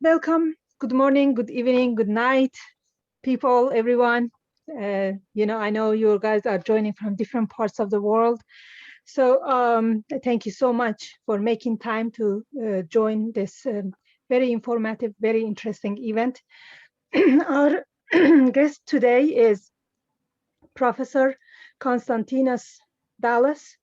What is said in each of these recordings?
Welcome. Good morning, good evening, good night, people, everyone. I know you guys are joining from different parts of the world. Thank you so much for making time to join this very informative, very interesting event. Our guest today is Professor Constantinos Dallas,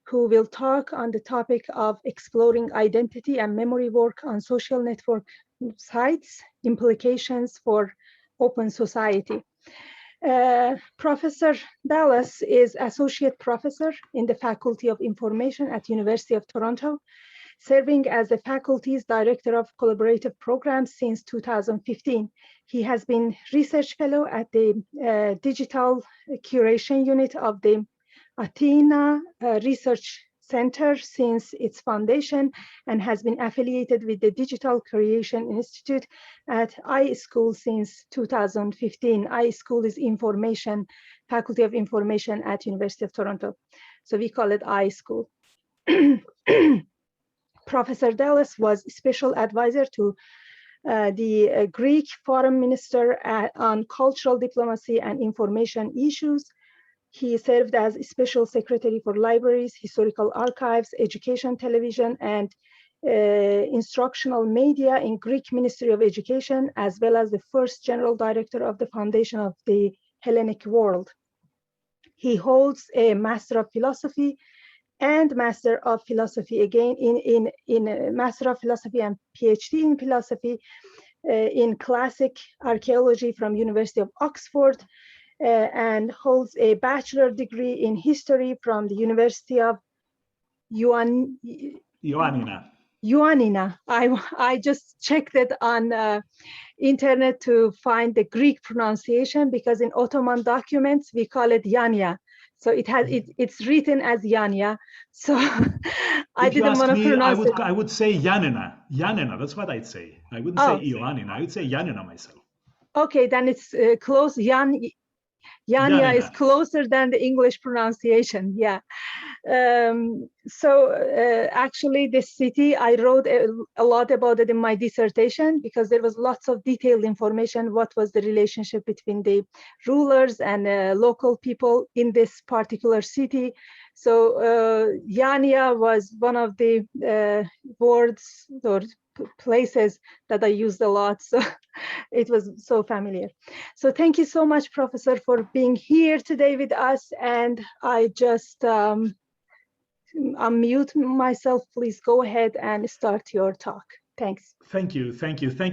who will talk on the topic of exploring identity and memory work on social network sites, implications for open society. Professor Dallas is Associate Professor in the Faculty of Information at University of Toronto, serving as the faculty's Director of Collaborative Programs since 2015. He has been Research Fellow at the Digital Curation Unit of the Athena Research Center since its foundation and has been affiliated with the Digital Creation Institute at iSchool since 2015. iSchool is Information, Faculty of Information at University of Toronto. So we call it iSchool. Professor Dallas was special advisor to the Greek Foreign Minister on Cultural Diplomacy and Information Issues. He served as Special Secretary for Libraries, Historical Archives, Education, Television, and Instructional Media in Greek Ministry of Education, as well as the first General Director of the Foundation of the Hellenic World. He holds a Master of Philosophy and Master of Philosophy, again in Master of Philosophy and PhD in Philosophy in Classic Archaeology from University of Oxford, and holds a bachelor degree in history from the University of Ioannina. I just checked it on internet to find the Greek pronunciation, because in Ottoman documents we call it Yania. So it's written as Yania. So I didn't want to pronounce it. I would say Yanina. Yanina, that's what I'd say. I wouldn't say Ioannina. I would say Yanina myself. Okay, then it's close. Yania is closer than the English pronunciation. Yeah. Actually, this city, I wrote a lot about it in my dissertation, because there was lots of detailed information. What was the relationship between the rulers and local people in this particular city? So Yania was one of the words or places that I used a lot. So it was so familiar. So thank you so much, Professor, for being here today with us. And I just unmute myself. Please go ahead and start your talk. Thanks. Thank you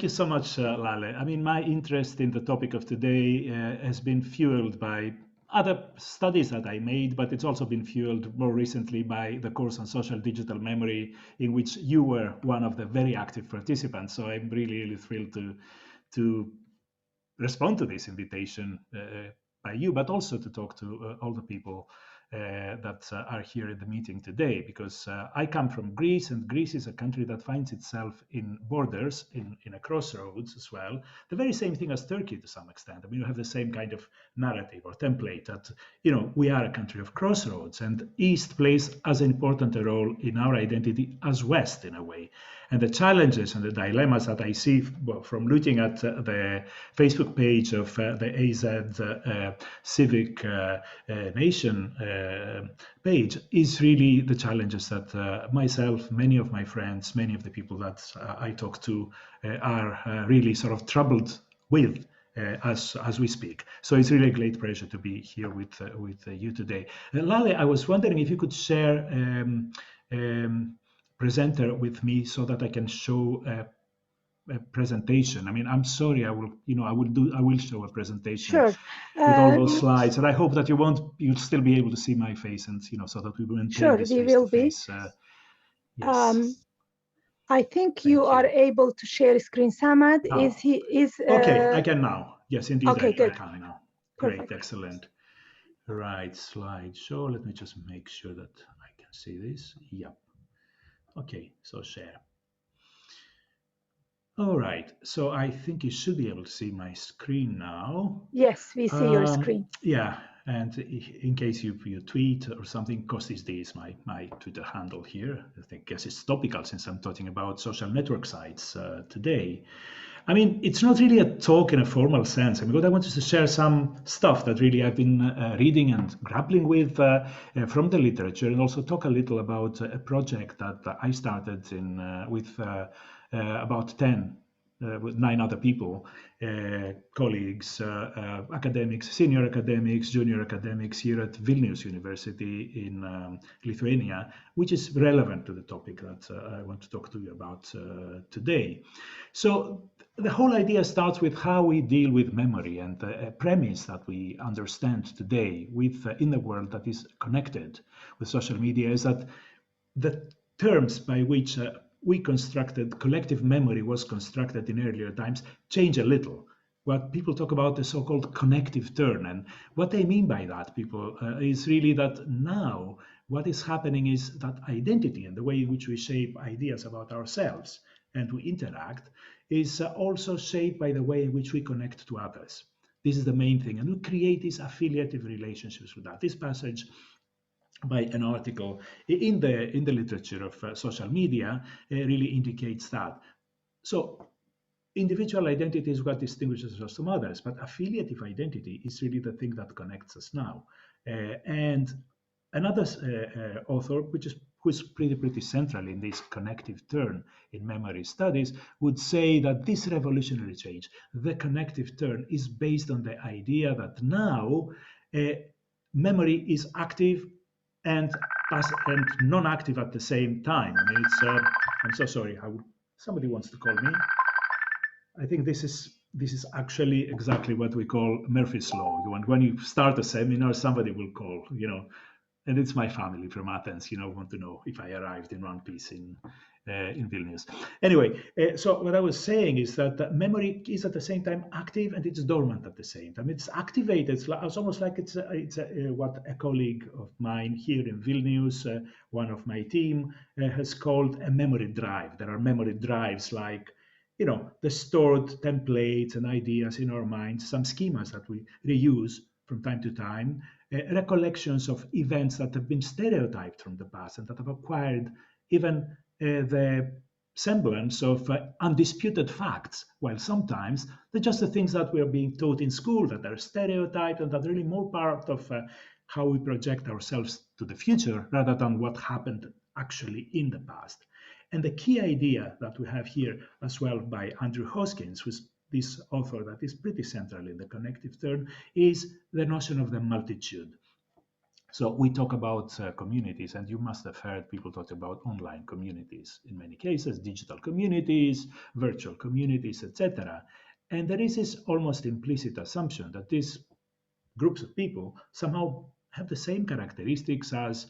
so much, Lale. I mean, my interest in the topic of today has been fueled by other studies that I made, but it's also been fueled more recently by the course on social digital memory, in which you were one of the very active participants. So I'm really thrilled to respond to this invitation by you, but also to talk to all the people that are here at the meeting today, because I come from Greece, and Greece is a country that finds itself in borders, in a crossroads as well. The very same thing as Turkey to some extent. I mean, you have the same kind of narrative or template that, we are a country of crossroads, and East plays as important a role in our identity as West in a way. And the challenges and the dilemmas that I see from looking at the Facebook page of the AZ Civic Nation page is really the challenges that myself, many of my friends, many of the people that I talk to are really sort of troubled with as we speak. So it's really a great pleasure to be here with you today. Lale, I was wondering if you could share presenter with me so that I can show a presentation. I mean, I'm sorry, I will show a presentation sure. With all those slides, and I hope that you'll still be able to see my face, and so that we will maintain sure, this we will be. Yes. I think you are able to share screen. Samad, okay, I can now. Yes, indeed, okay, I can now. Perfect. Great, excellent. Right, slideshow. Let me just make sure that I can see this. Yep. Okay, so share. All right, so I think you should be able to see my screen now. Yes, we see your screen. Yeah, And in case you tweet or something, because this day is my Twitter handle here. I guess it's topical since I'm talking about social network sites today. I mean, it's not really a talk in a formal sense. I mean, what I wanted to share some stuff that really I've been reading and grappling with from the literature, and also talk a little about a project that I started with about 10 with 9 other people, colleagues, academics, senior academics, junior academics here at Vilnius University in Lithuania, which is relevant to the topic that I want to talk to you about today. So the whole idea starts with how we deal with memory, and the premise that we understand today with in the world that is connected with social media is that the terms by which we constructed collective memory was constructed in earlier times change a little. What people talk about the so-called connective turn, and what they mean by that, people, is really that now what is happening is that identity and the way in which we shape ideas about ourselves and we interact is also shaped by the way in which we connect to others. This is the main thing, and we create these affiliative relationships with that. This passage by an article in the literature of social media really indicates that. So individual identity is what distinguishes us from others, but affiliative identity is really the thing that connects us now. And another author, who is pretty central in this connective turn in memory studies, would say that this revolutionary change, the connective turn, is based on the idea that now memory is active and non-active at the same time. I mean, it's. I'm so sorry. Somebody wants to call me. I think this is actually exactly what we call Murphy's Law. When you start a seminar, somebody will call, and it's my family from Athens, want to know if I arrived in one piece in Vilnius. Anyway, so what I was saying is that memory is at the same time active and it's dormant at the same time. It's activated. It's almost like it's what a colleague of mine here in Vilnius, one of my team, has called a memory drive. There are memory drives like the stored templates and ideas in our minds, some schemas that we reuse from time to time, recollections of events that have been stereotyped from the past and that have acquired even the semblance of undisputed facts, while sometimes they're just the things that we are being taught in school that are stereotyped and that are really more part of how we project ourselves to the future rather than what happened actually in the past. And the key idea that we have here as well by Andrew Hoskins, who's this author that is pretty central in the connective turn, is the notion of the multitude. So we talk about communities, and you must have heard people talk about online communities in many cases, digital communities, virtual communities, etc. And there is this almost implicit assumption that these groups of people somehow have the same characteristics as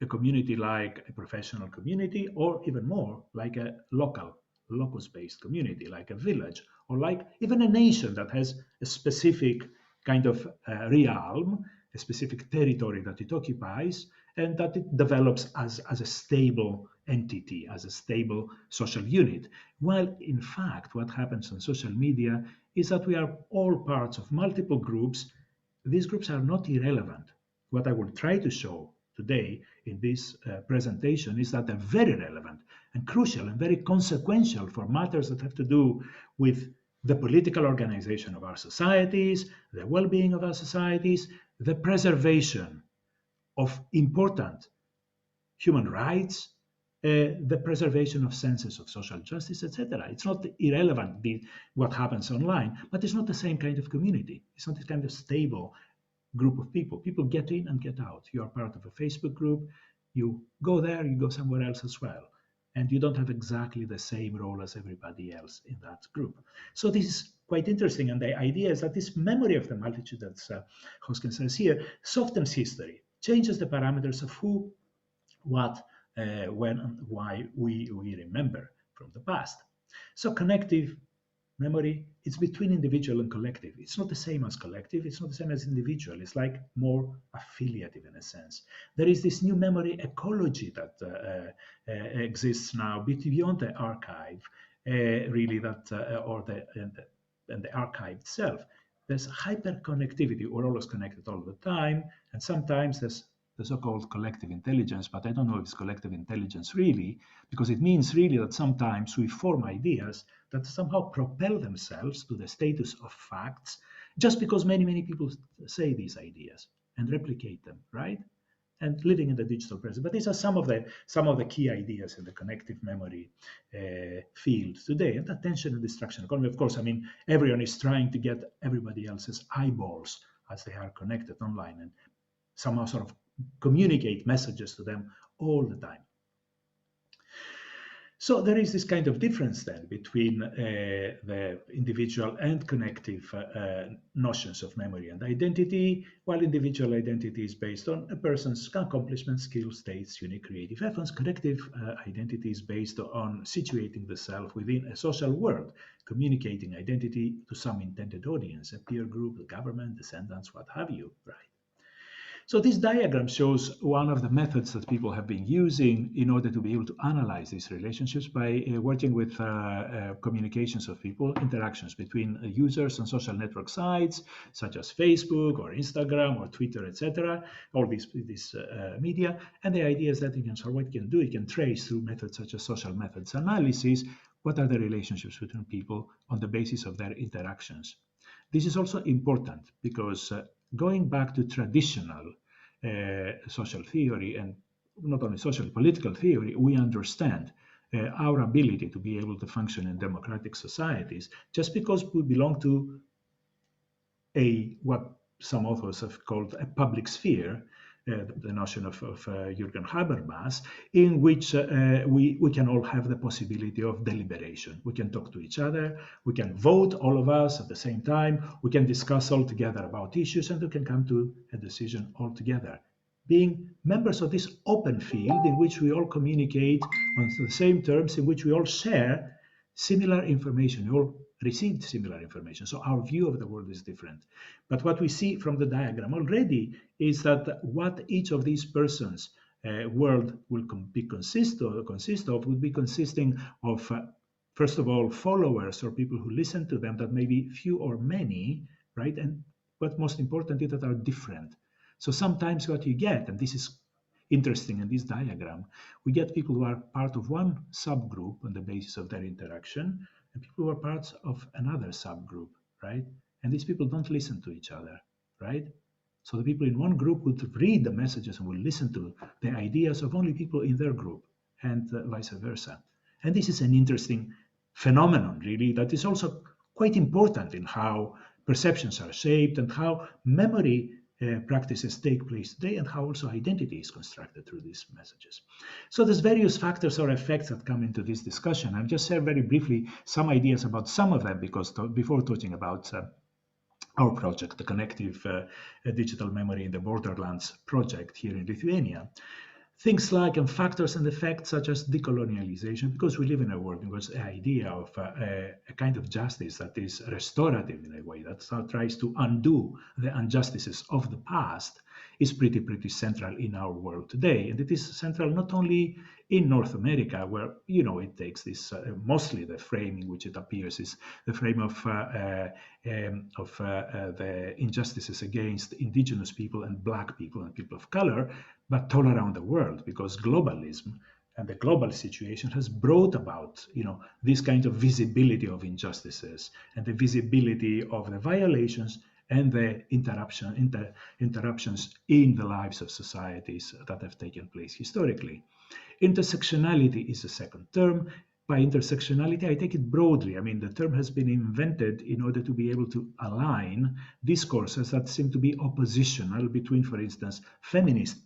a community like a professional community, or even more like a locus-based community, like a village, or like even a nation that has a specific kind of realm, a specific territory that it occupies, and that it develops as a stable entity, as a stable social unit. While in fact, what happens on social media is that we are all parts of multiple groups. These groups are not irrelevant. What I will try to show today in this presentation is that they're very relevant and crucial and very consequential for matters that have to do with the political organization of our societies, the well-being of our societies, the preservation of important human rights, the preservation of senses of social justice, etc. It's not irrelevant what happens online, but it's not the same kind of community. It's not this kind of stable group of people. People get in and get out. You are part of a Facebook group. You go there, you go somewhere else as well. And you don't have exactly the same role as everybody else in that group. So this is quite interesting. And the idea is that this memory of the multitude that Hoskins says here softens history, changes the parameters of who, what, when, and why we remember from the past. So connective memory, it's between individual and collective. It's not the same as collective. It's not the same as individual. It's like more affiliative in a sense. There is this new memory ecology that exists now beyond the archive, really, that or the archive itself. there's hyperconnectivity. We're always connected all the time. And sometimes there's the so-called collective intelligence, but I don't know if it's collective intelligence really, because it means really that sometimes we form ideas that somehow propel themselves to the status of facts just because many, many people say these ideas and replicate them, right? And living in the digital present. But these are some of the key ideas in the connective memory field today. And attention and distraction economy, of course, I mean, everyone is trying to get everybody else's eyeballs as they are connected online and somehow sort of communicate messages to them all the time. So there is this kind of difference then between the individual and connective notions of memory and identity, while individual identity is based on a person's accomplishments, skills, states, unique creative efforts. Connective identity is based on situating the self within a social world, communicating identity to some intended audience, a peer group, the government, descendants, what have you, right? So this diagram shows one of the methods that people have been using in order to be able to analyze these relationships by working with communications of people, interactions between users on social network sites such as Facebook or Instagram or Twitter, etc., all these media. And the idea is that what you can do, you can trace through methods such as social methods analysis, what are the relationships between people on the basis of their interactions. This is also important because going back to traditional social theory and not only social political theory, we understand our ability to be able to function in democratic societies just because we belong to what some authors have called a public sphere, the notion of Jürgen Habermas, in which we can all have the possibility of deliberation. We can talk to each other, we can vote, all of us at the same time, we can discuss all together about issues, and we can come to a decision all together. Being members of this open field in which we all communicate on the same terms, in which we all share similar information, we all received similar information. So our view of the world is different. But what we see from the diagram already is that what each of these persons' world will consist of would be consisting of, first of all, followers or people who listen to them that may be few or many, right? And what most important is that are different. So sometimes what you get, and this is interesting in this diagram, we get people who are part of one subgroup on the basis of their interaction, and people who are parts of another subgroup, right? And these people don't listen to each other, right? So the people in one group would read the messages and will listen to the ideas of only people in their group, and vice versa. And this is an interesting phenomenon, really, that is also quite important in how perceptions are shaped and how memory practices take place today and how also identity is constructed through these messages. So there's various factors or effects that come into this discussion. I'll just share very briefly some ideas about some of them because before talking about our project, the Connective Digital Memory in the Borderlands project here in Lithuania, things like factors and effects such as decolonialization, because we live in a world in which the idea of a kind of justice that is restorative in a way, that tries to undo the injustices of the past, is pretty central in our world today. And it is central not only in North America, where, it takes this, mostly the frame in which it appears is the frame of the injustices against indigenous people and Black people and people of color, but all around the world, because globalism and the global situation has brought about, this kind of visibility of injustices and the visibility of the violations and the interruptions in the lives of societies that have taken place historically. Intersectionality is the second term. By intersectionality, I take it broadly. I mean, the term has been invented in order to be able to align discourses that seem to be oppositional between, for instance, feminist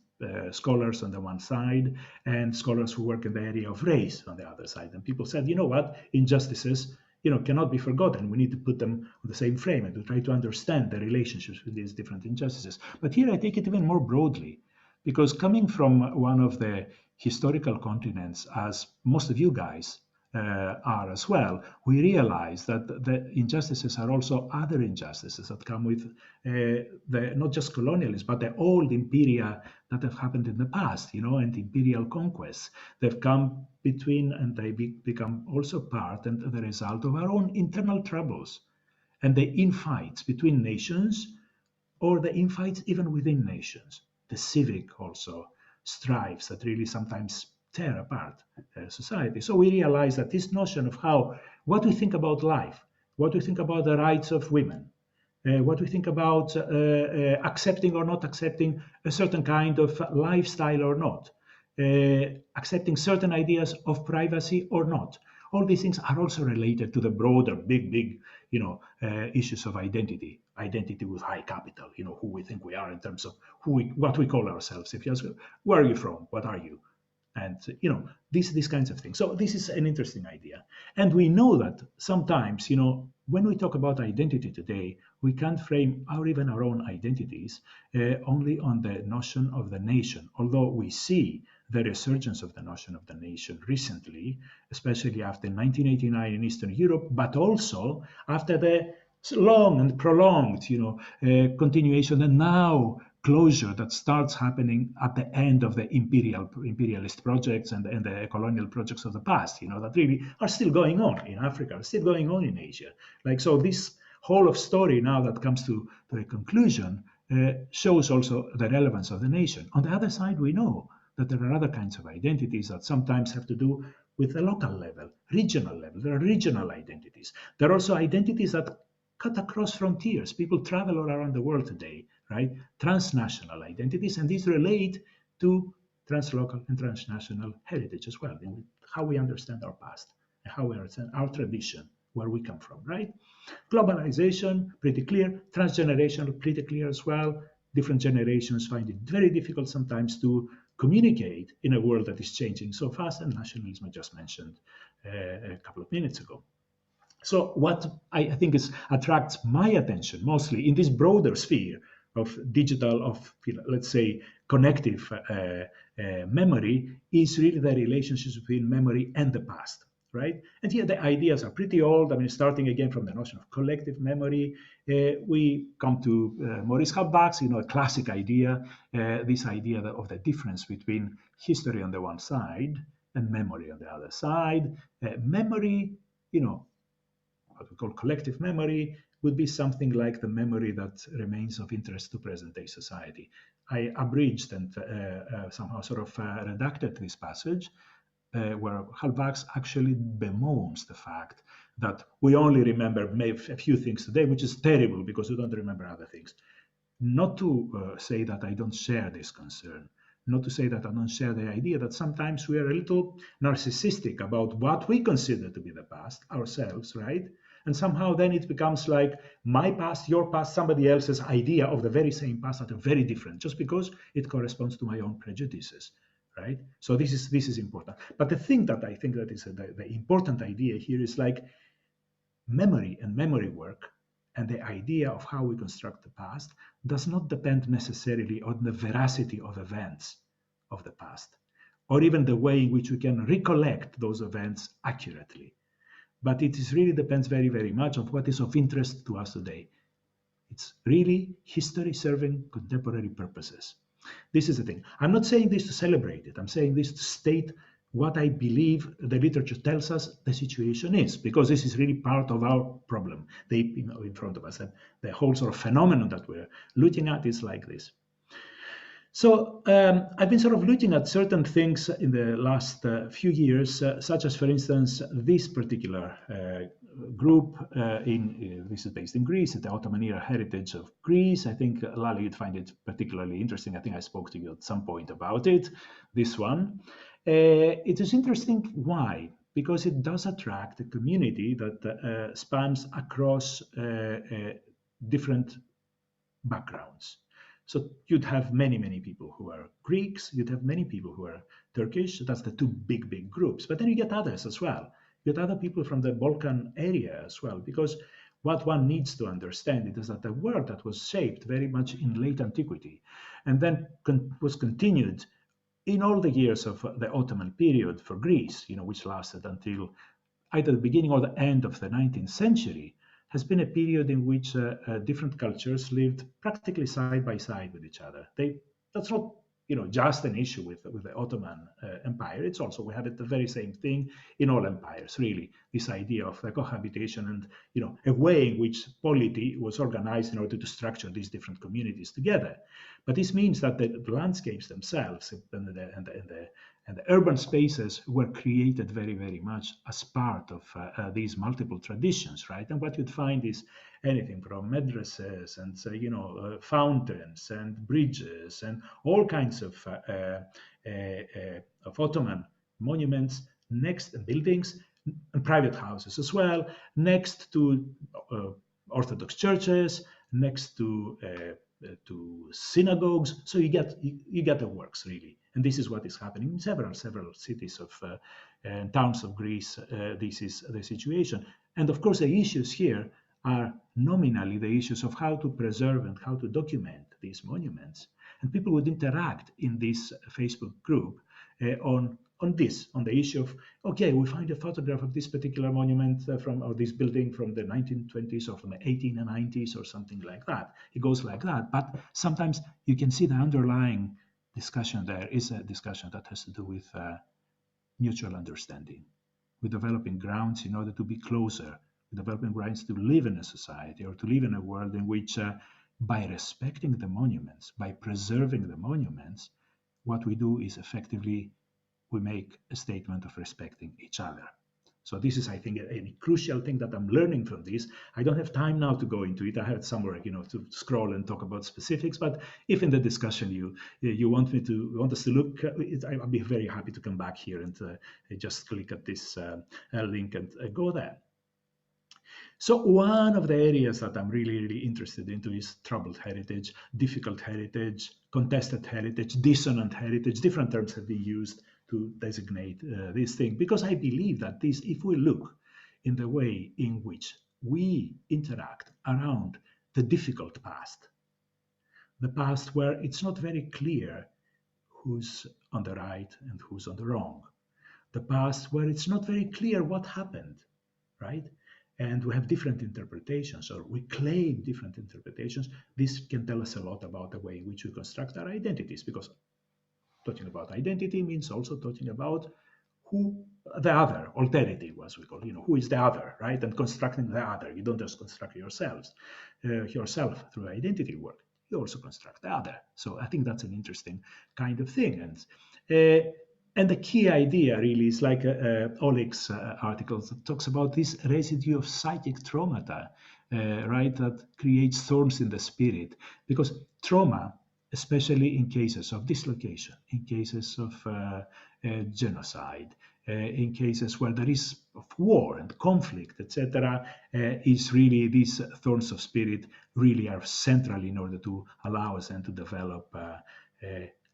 scholars on the one side and scholars who work in the area of race on the other side. And people said, you know what, injustices, cannot be forgotten. We need to put them on the same frame and to try to understand the relationships with these different injustices. But here I take it even more broadly, because coming from one of the historical continents, as most of you guys are as well, we realize that the injustices are also other injustices that come with the not just colonialism, but the old imperia that have happened in the past, and imperial conquests. They've come between and they become also part and the result of our own internal troubles. and the infights between nations, or the infights even within nations, the civic also strives that really sometimes tear apart society. So we realize that this notion of what we think about life, what we think about the rights of women, what we think about accepting or not accepting a certain kind of lifestyle or not, accepting certain ideas of privacy or not. All these things are also related to the broader, big, issues of identity with high capital. Who we think we are in terms of what we call ourselves. If you ask, where are you from? What are you? And these kinds of things. So this is an interesting idea, and we know that sometimes when we talk about identity today, we can't frame even our own identities only on the notion of the nation. Although we see the resurgence of the notion of the nation recently, especially after 1989 in Eastern Europe, but also after the long and prolonged, continuation, and now closure that starts happening at the end of the imperialist projects and the colonial projects of the past, that really are still going on in Africa, are still going on in Asia. So this whole of story now that comes to a conclusion shows also the relevance of the nation. On the other side, we know that there are other kinds of identities that sometimes have to do with the local level, regional level. There are regional identities. There are also identities that cut across frontiers. People travel all around the world today, right? Transnational identities, and these relate to translocal and transnational heritage as well, in how we understand our past, and how we understand our tradition, where we come from, right? Globalization, pretty clear. Transgenerational, pretty clear as well. Different generations find it very difficult sometimes to communicate in a world that is changing so fast, and nationalism I just mentioned a couple of minutes ago. So what I think attracts my attention mostly in this broader sphere of digital, of let's say connective memory, is really the relationships between memory and the past, right? And here the ideas are pretty old. I mean, starting again from the notion of collective memory, we come to Maurice Halbach's, a classic idea, this idea of the difference between history on the one side and memory on the other side. Memory, what we call collective memory, would be something like the memory that remains of interest to present-day society. I abridged and somehow sort of redacted this passage where Halbach actually bemoans the fact that we only remember a few things today, which is terrible because we don't remember other things. Not to say that I don't share this concern, not to say that I don't share the idea that sometimes we are a little narcissistic about what we consider to be the past ourselves, right? And somehow then it becomes like my past, your past, somebody else's idea of the very same past that are very different, just because it corresponds to my own prejudices, right? So this is important. But the thing that I think that is the important idea here is like memory and memory work, and the idea of how we construct the past does not depend necessarily on the veracity of events of the past, or even the way in which we can recollect those events accurately. But it really depends very, very much on what is of interest to us today. It's really history serving contemporary purposes. This is the thing. I'm not saying this to celebrate it. I'm saying this to state what I believe the literature tells us the situation is, because this is really part of our problem in front of us. And the whole sort of phenomenon that we're looking at is like this. So I've been sort of looking at certain things in the last few years, such as, for instance, this particular group. This is based in Greece, the Ottoman era heritage of Greece. I think, Lali, you'd find it particularly interesting. I think I spoke to you at some point about it, this one. It is interesting. Why? Because it does attract a community that spans across different backgrounds. So you'd have many, many people who are Greeks, you'd have many people who are Turkish. That's the two big groups. But then you get others as well. You get other people from the Balkan area as well, because what one needs to understand is that the world that was shaped very much in late antiquity and then was continued in all the years of the Ottoman period for Greece, which lasted until either the beginning or the end of the 19th century, has been a period in which different cultures lived practically side by side with each other. That's not just an issue with the Ottoman Empire. It's also, we have it the very same thing in all empires, really. This idea of the cohabitation and a way in which polity was organized in order to structure these different communities together. But this means that the landscapes themselves and the urban spaces were created very, very much as part of these multiple traditions, right? And what you'd find is anything from madrasas and fountains and bridges and all kinds of Ottoman monuments next, buildings and private houses as well, next to Orthodox churches, next to synagogues. So you get the works, really. And this is what is happening in several cities and towns of Greece. This is the situation. And of course, the issues here are nominally the issues of how to preserve and how to document these monuments. And people would interact in this Facebook group on the issue of, okay, we find a photograph of this particular monument or this building from the 1920s or from the 1890s or something like that. It goes like that. But sometimes you can see the underlying discussion there is a discussion that has to do with mutual understanding, with developing grounds in order to be closer, with developing grounds to live in a society or to live in a world in which by respecting the monuments, by preserving the monuments, what we do is effectively we make a statement of respecting each other. So this is, I think, a crucial thing that I'm learning from this. I don't have time now to go into it. I had somewhere, to scroll and talk about specifics. But if in the discussion you want us to look, I'll be very happy to come back here and just click at this link and go there. So one of the areas that I'm really, really interested into is troubled heritage, difficult heritage, contested heritage, dissonant heritage. Different terms have been used to designate this thing, because I believe that if we look in the way in which we interact around the difficult past, the past where it's not very clear who's on the right and who's on the wrong, the past where it's not very clear what happened, right? And we have different interpretations, or we claim different interpretations. This can tell us a lot about the way in which we construct our identities, because talking about identity means also talking about who the other, alterity, as we call, who is the other, right? And constructing the other. You don't just construct yourself through identity work. You also construct the other. So I think that's an interesting kind of thing. And the key idea really is like Oleg's article that talks about this residue of psychic traumata, right? That creates thorns in the spirit, because trauma, especially in cases of dislocation, in cases of genocide, in cases where there is of war and conflict, etc., is really these thorns of spirit really are central in order to allow us and to develop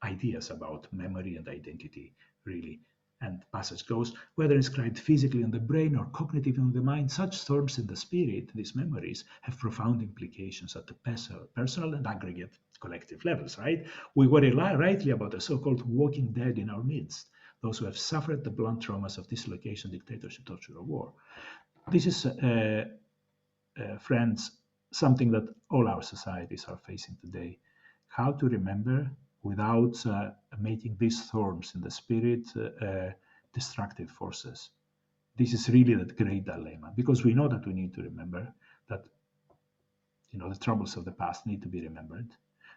ideas about memory and identity, really. And passage goes, whether inscribed physically on the brain or cognitively on the mind, such thorns in the spirit, these memories, have profound implications at the personal and aggregate collective levels, right? We worry rightly about the so-called walking dead in our midst, those who have suffered the blunt traumas of dislocation, dictatorship, torture, or war. This is, friends, something that all our societies are facing today. How to remember without making these thorns in the spirit destructive forces. This is really the great dilemma, because we know that we need to remember that the troubles of the past need to be remembered.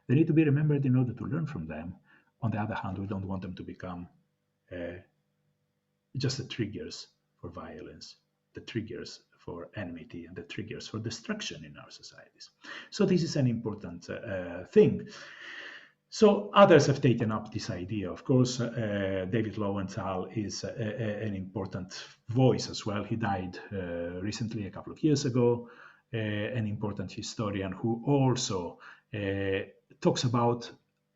They need to be remembered in order to learn from them. On the other hand, we don't want them to become just the triggers for violence, the triggers for enmity, and the triggers for destruction in our societies. So this is an important thing. So others have taken up this idea. Of course, David Lowenthal is an important voice as well. He died recently, a couple of years ago, an important historian who also talks about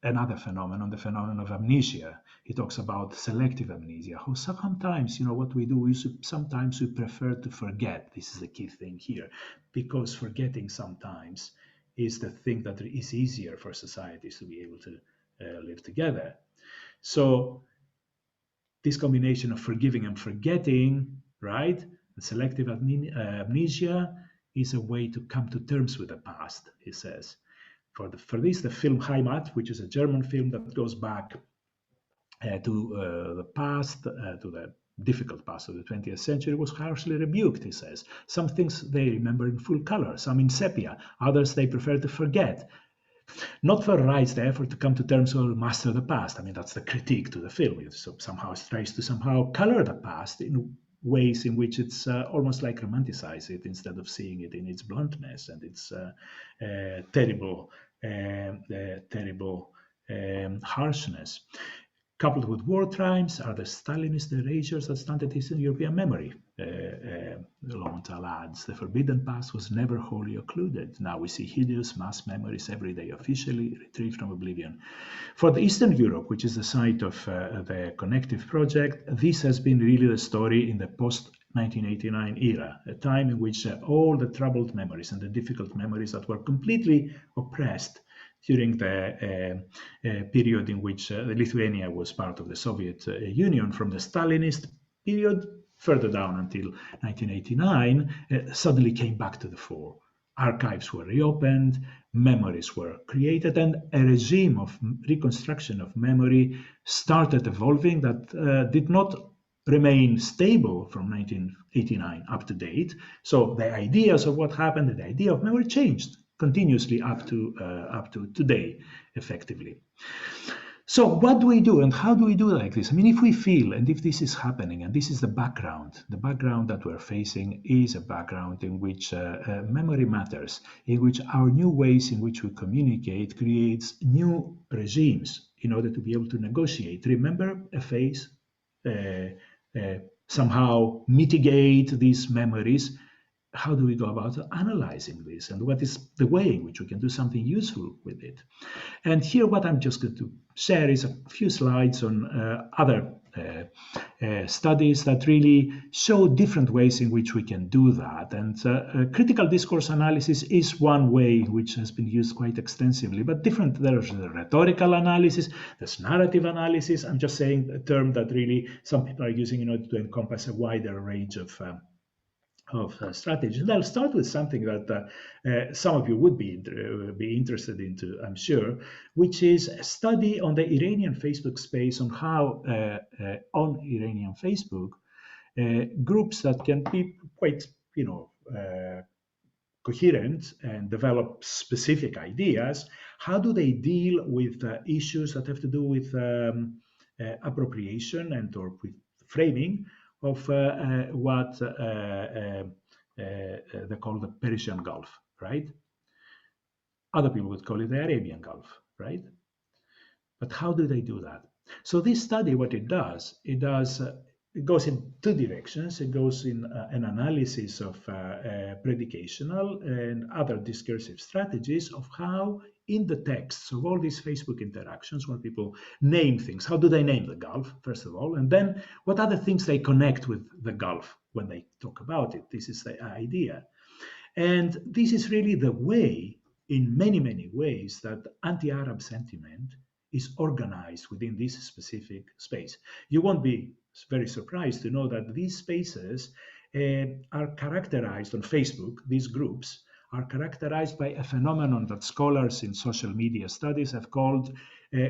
another phenomenon, the phenomenon of amnesia. He talks about selective amnesia, how sometimes, what we do is sometimes we prefer to forget. This is the key thing here, because forgetting sometimes is the thing that is easier for societies to be able to live together. So this combination of forgiving and forgetting, right, and selective amnesia is a way to come to terms with the past, he says. for this, the film Heimat, which is a German film that goes back to the past, to the difficult past of the 20th century, was harshly rebuked, he says. Some things they remember in full color, some in sepia, others they prefer to forget. Not for rights, the effort to come to terms or master the past. I mean, that's the critique to the film. It somehow tries to somehow color the past in ways in which it's almost like romanticize it instead of seeing it in its bluntness and its terrible harshness. Coupled with war crimes are the Stalinist erasures that stunted Eastern European memory. Lowenthal adds, the forbidden past was never wholly occluded. Now we see hideous mass memories every day officially retrieved from oblivion. For the Eastern Europe, which is the site of the Connective Project, this has been really the story in the post-1989 era, a time in which all the troubled memories and the difficult memories that were completely oppressed during the period in which Lithuania was part of the Soviet Union, from the Stalinist period further down until 1989, suddenly came back to the fore. Archives were reopened, memories were created, and a regime of reconstruction of memory started evolving that did not remain stable from 1989 up to date. So the ideas of what happened and the idea of memory changed continuously up to today, effectively. So what do we do and how do we do like this? I mean, if we feel and if this is happening, and this is the background that we're facing is a background in which memory matters, in which our new ways in which we communicate creates new regimes in order to be able to negotiate, remember, efface, somehow mitigate these memories. How do we go about analyzing this, and what is the way in which we can do something useful with it? And here what I'm just going to share is a few slides on other studies that really show different ways in which we can do that. And critical discourse analysis is one way which has been used quite extensively, but different. There's the rhetorical analysis, there's narrative analysis. I'm just saying a term that really some people are using in order to encompass a wider range of strategies. And I'll start with something that some of you would be interested into, I'm sure, which is a study on the Iranian Facebook space on how on Iranian Facebook groups that can be quite, coherent and develop specific ideas, how do they deal with issues that have to do with appropriation and or with framing of what they call the Persian Gulf, right? Other people would call it the Arabian Gulf, right? But how do they do that? So this study, what it does, it goes in two directions. It goes in an analysis of predicational and other discursive strategies of how in the texts of all these Facebook interactions, when people name things, how do they name the Gulf, first of all, and then what other things they connect with the Gulf when they talk about it. This is the idea. And this is really the way, in many, many ways, that anti-Arab sentiment is organized within this specific space. You won't be very surprised to know that these spaces are characterized on Facebook, these groups are characterized by a phenomenon that scholars in social media studies have called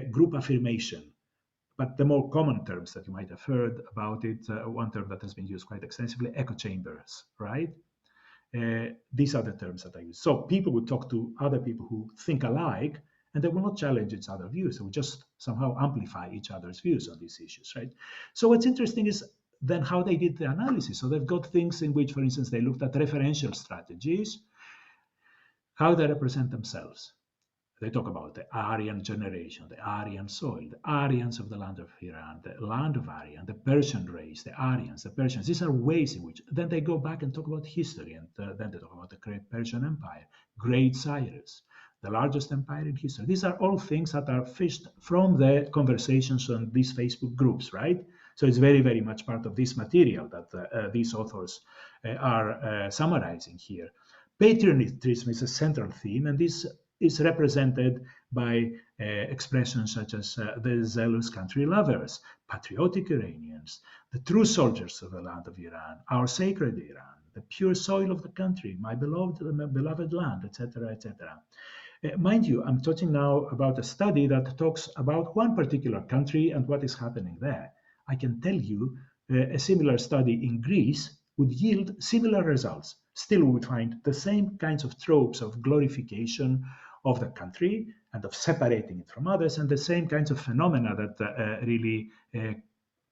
group affirmation. But the more common terms that you might have heard about it, one term that has been used quite extensively, echo chambers, right? These are the terms that I use. So people would talk to other people who think alike, and they will not challenge each other's views. They will just somehow amplify each other's views on these issues, right? So what's interesting is then how they did the analysis. So they've got things in which, for instance, they looked at referential strategies, how they represent themselves. They talk about the Aryan generation, the Aryan soil, the Aryans of the land of Iran, the land of Aryan, the Persian race, the Aryans, the Persians. These are ways in which then they go back and talk about history, and then they talk about the great Persian Empire, Great Cyrus, the largest empire in history. These are all things that are fished from the conversations on these Facebook groups, right? So it's very, very much part of this material that these authors are summarizing here. Patriotism is a central theme, and this is represented by expressions such as the zealous country lovers, patriotic Iranians, the true soldiers of the land of Iran, our sacred Iran, the pure soil of the country, my beloved land, etc., etc. Mind you, I'm talking now about a study that talks about one particular country and what is happening there. I can tell you a similar study in Greece would yield similar results. Still, we would find the same kinds of tropes of glorification of the country and of separating it from others, and the same kinds of phenomena that really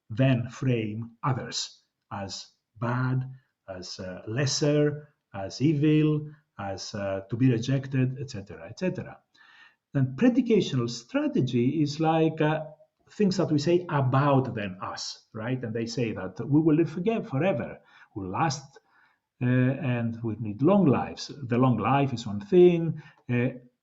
then frame others as bad, as lesser, as evil, as to be rejected, etc., etc. Then predicational strategy is like things that we say about then us, right? And they say that we will live forever, will last, and we need long lives. The long life is one thing,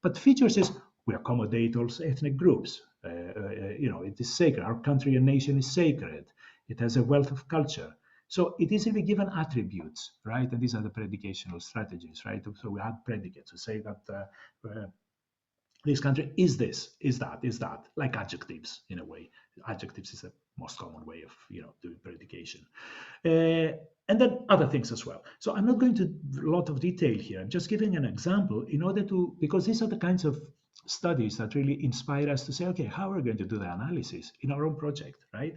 but features is we accommodate all ethnic groups. It is sacred. Our country and nation is sacred. It has a wealth of culture. So it is really given attributes, right? And these are the predicational strategies, right? So we add predicates to say that this country is this, is that, like adjectives in a way. Adjectives is the most common way of doing predication. And then other things as well. So I'm not going to a lot of detail here. I'm just giving an example in order to, because these are the kinds of studies that really inspire us to say, okay, how are we going to do the analysis in our own project, right?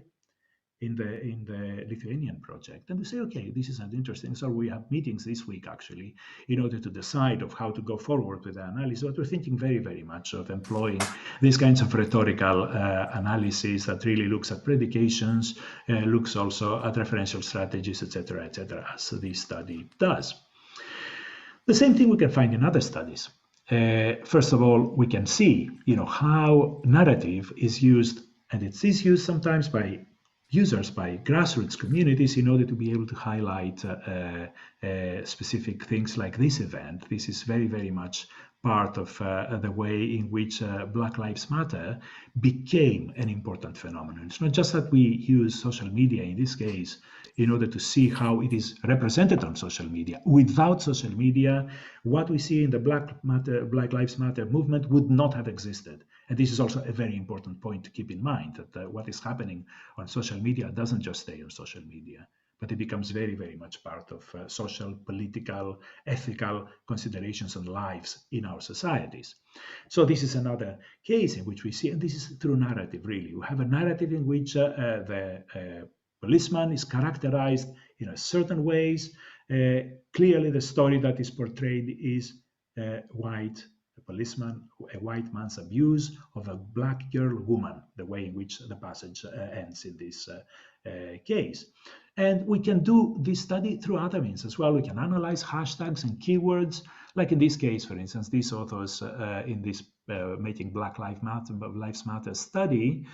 In the Lithuanian project, and we say, okay, this is interesting. So we have meetings this week actually in order to decide of how to go forward with the analysis. But we're thinking very, very much of employing these kinds of rhetorical analysis that really looks at predications, looks also at referential strategies, etc., as this study does. The same thing we can find in other studies. First of all, we can see, how narrative is used, and it is used sometimes by users, by grassroots communities, in order to be able to highlight specific things like this event. This is very, very much part of the way in which Black Lives Matter became an important phenomenon. It's not just that we use social media in this case in order to see how it is represented on social media. Without social media, what we see in the Black Lives Matter movement would not have existed. And this is also a very important point to keep in mind, that what is happening on social media doesn't just stay on social media, but it becomes very, very much part of social, political, ethical considerations and lives in our societies. So this is another case in which we see, and this is through narrative really. We have a narrative in which the policeman is characterized in a certain ways. Clearly the story that is portrayed is white. Policeman, a white man's abuse of a black girl woman, the way in which the passage ends in this case. And we can do this study through other means as well. We can analyze hashtags and keywords, like in this case, for instance, these authors in this Making Black Lives Matter study,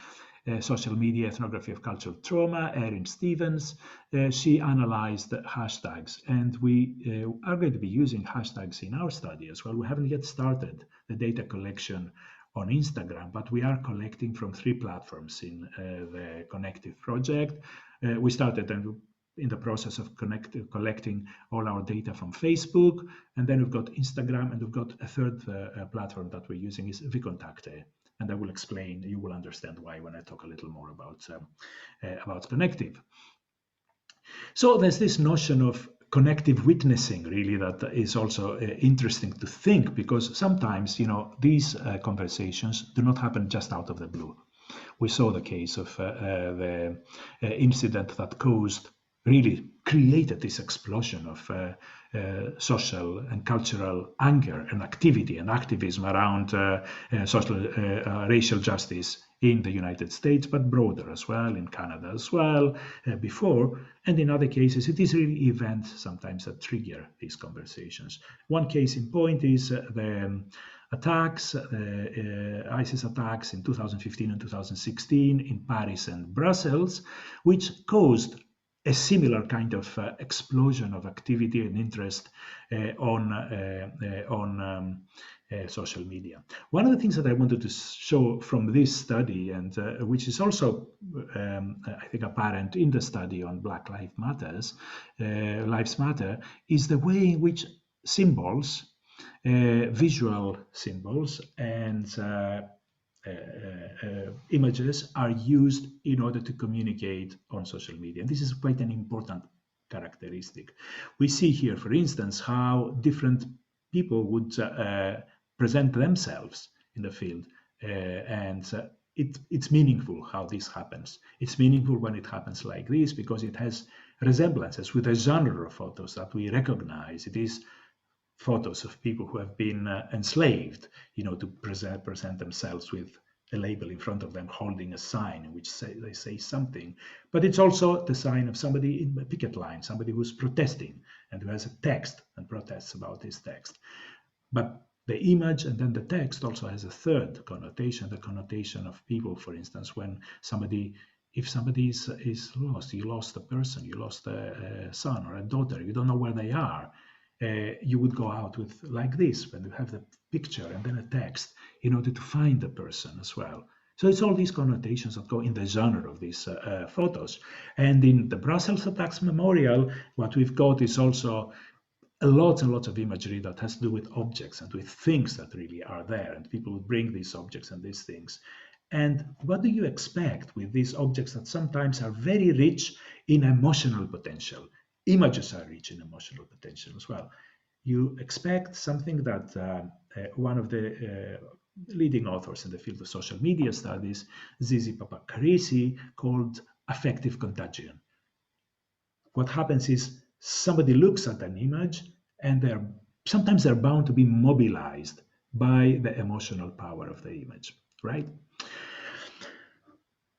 social media ethnography of cultural trauma, Erin Stevens, she analyzed hashtags, and we are going to be using hashtags in our study as well. We haven't yet started the data collection on Instagram, but we are collecting from 3 platforms in the Connective project. We started in the process of collecting all our data from Facebook, and then we've got Instagram, and we've got a third platform that we're using is Vkontakte. And I will explain, you will understand why when I talk a little more about Connective. So there's this notion of connective witnessing, really, that is also interesting to think, because sometimes, these conversations do not happen just out of the blue. We saw the case of the incident that really created this explosion of social and cultural anger and activity and activism around racial justice in the United States, but broader as well, in Canada as well, before. And in other cases, it is really events sometimes that trigger these conversations. One case in point is the attacks, ISIS attacks in 2015 and 2016 in Paris and Brussels, which caused a similar kind of explosion of activity and interest on social media. One of the things that I wanted to show from this study, and which is also, I think, apparent in the study on Black Lives Matter, is the way in which symbols, visual symbols, and images are used in order to communicate on social media. And this is quite an important characteristic. We see here, for instance, how different people would present themselves in the field. It's meaningful how this happens. It's meaningful when it happens like this because it has resemblances with a genre of photos that we recognize. It is photos of people who have been enslaved, to present themselves with a label in front of them holding a sign in which they say something. But it's also the sign of somebody in a picket line, somebody who's protesting and who has a text and protests about this text. But the image and then the text also has a third connotation, the connotation of people. For instance, if somebody is lost, you lost a person, you lost a son or a daughter, you don't know where they are, you would go out with like this, when you have the picture and then a text in order to find the person as well. So it's all these connotations that go in the genre of these photos. And in the Brussels Attacks Memorial, what we've got is also a lot and lots of imagery that has to do with objects and with things that really are there. And people would bring these objects and these things. And what do you expect with these objects that sometimes are very rich in emotional potential? Images are rich in emotional potential as well. You expect something that one of the leading authors in the field of social media studies, Zizi Papakarisi, called affective contagion. What happens is somebody looks at an image and sometimes they're bound to be mobilized by the emotional power of the image, right?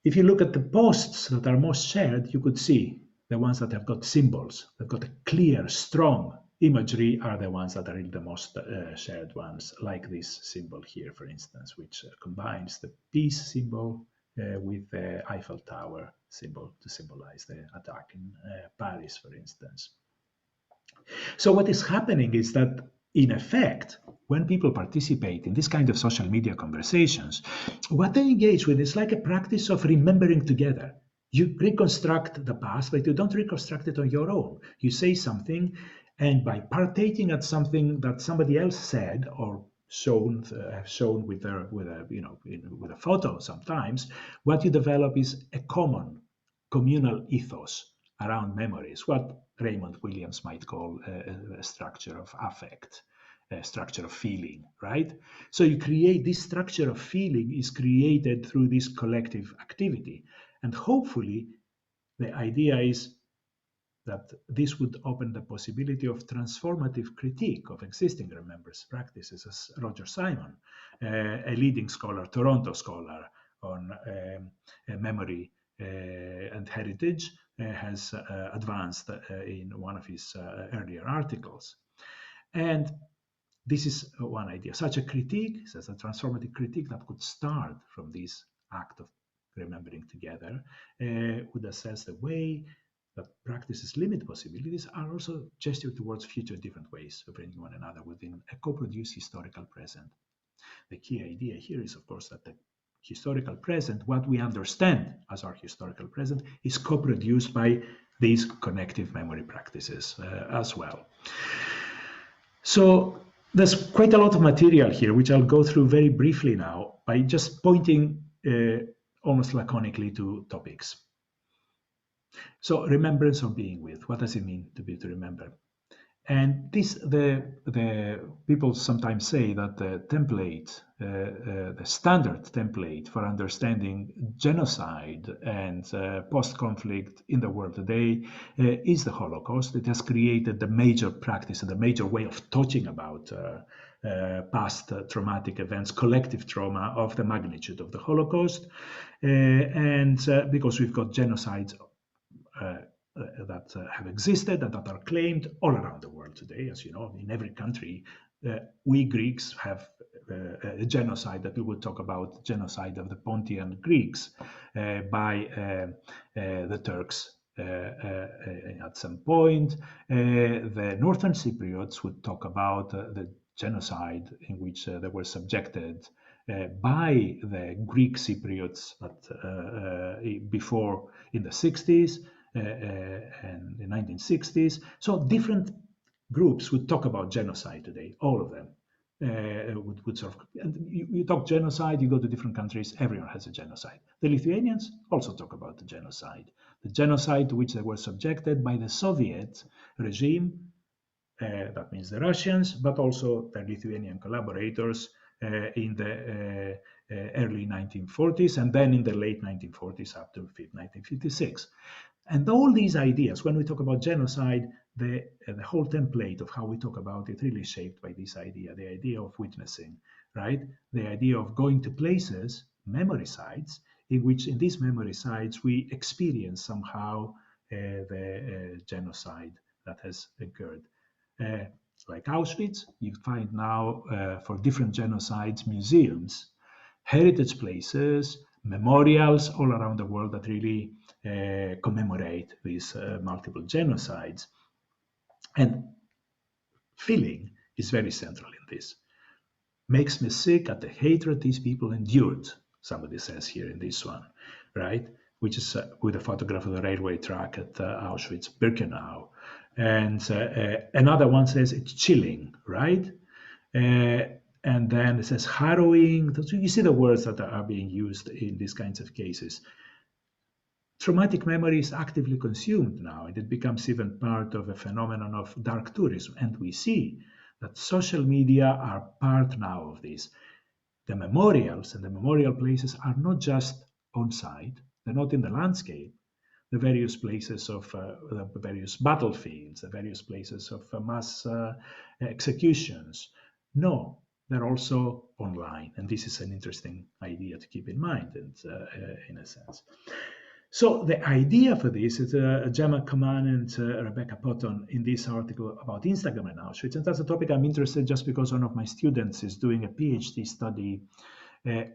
If you look at the posts that are most shared, you could see the ones that have got symbols, they've got a clear, strong imagery are the ones that are in the most shared ones, like this symbol here, for instance, which combines the peace symbol with the Eiffel Tower symbol to symbolize the attack in Paris, for instance. So what is happening is that, in effect, when people participate in this kind of social media conversations, what they engage with is like a practice of remembering together. You reconstruct the past, but you don't reconstruct it on your own. You say something, and by partaking at something that somebody else said or shown with a photo sometimes, what you develop is a common communal ethos around memories, what Raymond Williams might call a structure of affect, a structure of feeling, right? So you create this structure of feeling is created through this collective activity. And hopefully the idea is that this would open the possibility of transformative critique of existing remembrance practices, as Roger Simon, a leading scholar, Toronto scholar on memory and heritage, has advanced in one of his earlier articles. And this is one idea. Such a critique, such a transformative critique that could start from this act of remembering together, would assess the way that practices limit possibilities are also gestured towards future different ways of bringing one another within a co-produced historical present. The key idea here is, of course, that the historical present, what we understand as our historical present, is co-produced by these connective memory practices as well. So there's quite a lot of material here, which I'll go through very briefly now by just pointing almost laconically to topics. So remembrance or being with, what does it mean to remember? And the people sometimes say that the template, the standard template for understanding genocide and post-conflict in the world today is the Holocaust. It has created the major practice and the major way of talking about past traumatic events, collective trauma of the magnitude of the Holocaust. Because we've got genocides that have existed and that are claimed all around the world today. As you know, in every country, we Greeks have a genocide that we would talk about, genocide of the Pontian Greeks by the Turks at some point. The Northern Cypriots would talk about the genocide in which they were subjected by the Greek Cypriots before in the 60s. And the 1960s. So different groups would talk about genocide today, all of them. Would sort of, and you talk genocide, you go to different countries, everyone has a genocide. The Lithuanians also talk about the genocide to which they were subjected by the Soviet regime that means the Russians, but also the Lithuanian collaborators in the early 1940s, and then in the late 1940s up to 1956. And all these ideas, when we talk about genocide, the whole template of how we talk about it really shaped by this idea, the idea of witnessing, right? The idea of going to places, memory sites, in which in these memory sites we experience somehow the genocide that has occurred. Like Auschwitz, you find now for different genocides museums, heritage places, memorials all around the world that really commemorate these multiple genocides. And feeling is very central in this. Makes me sick at the hatred these people endured, somebody says here in this one, right? Which is with a photograph of the railway track at Auschwitz-Birkenau. And another one says it's chilling, right? And then it says harrowing. So you see the words that are being used in these kinds of cases. Traumatic memory is actively consumed now, and it becomes even part of a phenomenon of dark tourism. And we see that social media are part now of this. The memorials and the memorial places are not just on site, they're not in the landscape. The various places of the various battlefields, the various places of mass executions. No, they're also online. And this is an interesting idea to keep in mind, and in a sense. So the idea for this is Gemma Kaman and Rebecca Potton in this article about Instagram and Auschwitz. And that's a topic I'm interested in just because one of my students is doing a PhD study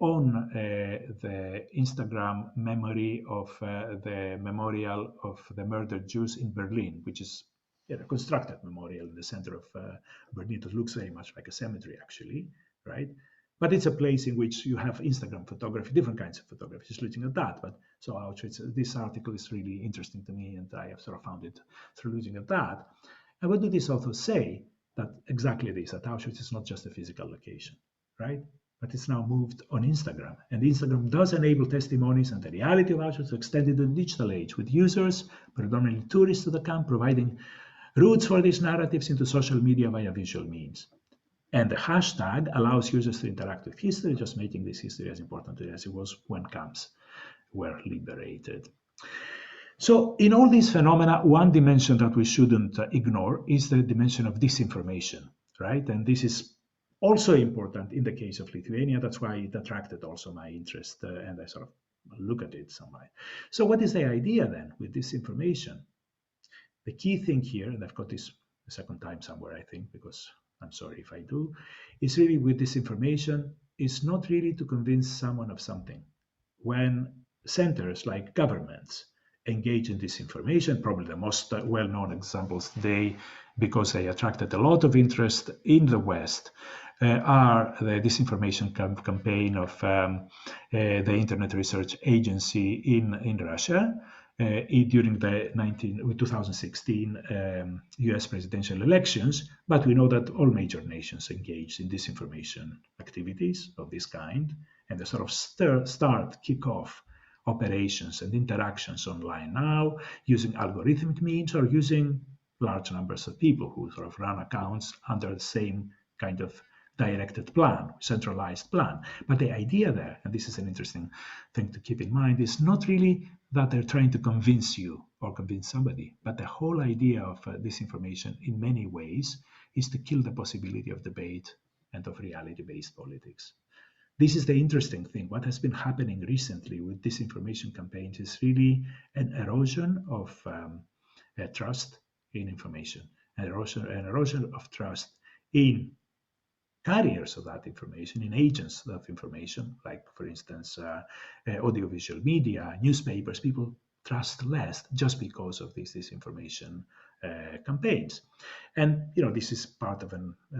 on the Instagram memory of the memorial of the murdered Jews in Berlin, which is a constructed memorial in the center of Berlin that looks very much like a cemetery, actually, right? But it's a place in which you have Instagram photography, different kinds of photography, just looking at that. But so Auschwitz, this article is really interesting to me, and I have sort of found it through looking at that. And what do these authors say? That exactly this, that Auschwitz is not just a physical location, right? But it's now moved on Instagram. And Instagram does enable testimonies and the reality of Auschwitz to extend into the digital age, with users, predominantly tourists to the camp, providing routes for these narratives into social media via visual means. And the hashtag allows users to interact with history, just making this history as important as it was when camps were liberated. So in all these phenomena, one dimension that we shouldn't ignore is the dimension of disinformation, right? And this is also important in the case of Lithuania. That's why it attracted also my interest, and I sort of look at it somewhat. So what is the idea then with disinformation? The key thing here, and I've got this a second time somewhere, I think, because I'm sorry if I do, is really with disinformation, is not really to convince someone of something. When centers like governments engage in disinformation, probably the most well-known examples today, because they attracted a lot of interest in the West, are the disinformation campaign of the Internet Research Agency in Russia, during the 2016 US presidential elections, but we know that all major nations engaged in disinformation activities of this kind, and they sort of kick off operations and interactions online now using algorithmic means or using large numbers of people who sort of run accounts under the same kind of directed plan, centralized plan. But the idea there, and this is an interesting thing to keep in mind, is not really that they're trying to convince you or convince somebody, but the whole idea of disinformation in many ways is to kill the possibility of debate and of reality-based politics. This is the interesting thing. What has been happening recently with disinformation campaigns is really an erosion of trust in information, an erosion of trust in carriers of that information, in agents of that information, like, for instance, audiovisual media, newspapers. People trust less just because of these disinformation campaigns. And, this is part of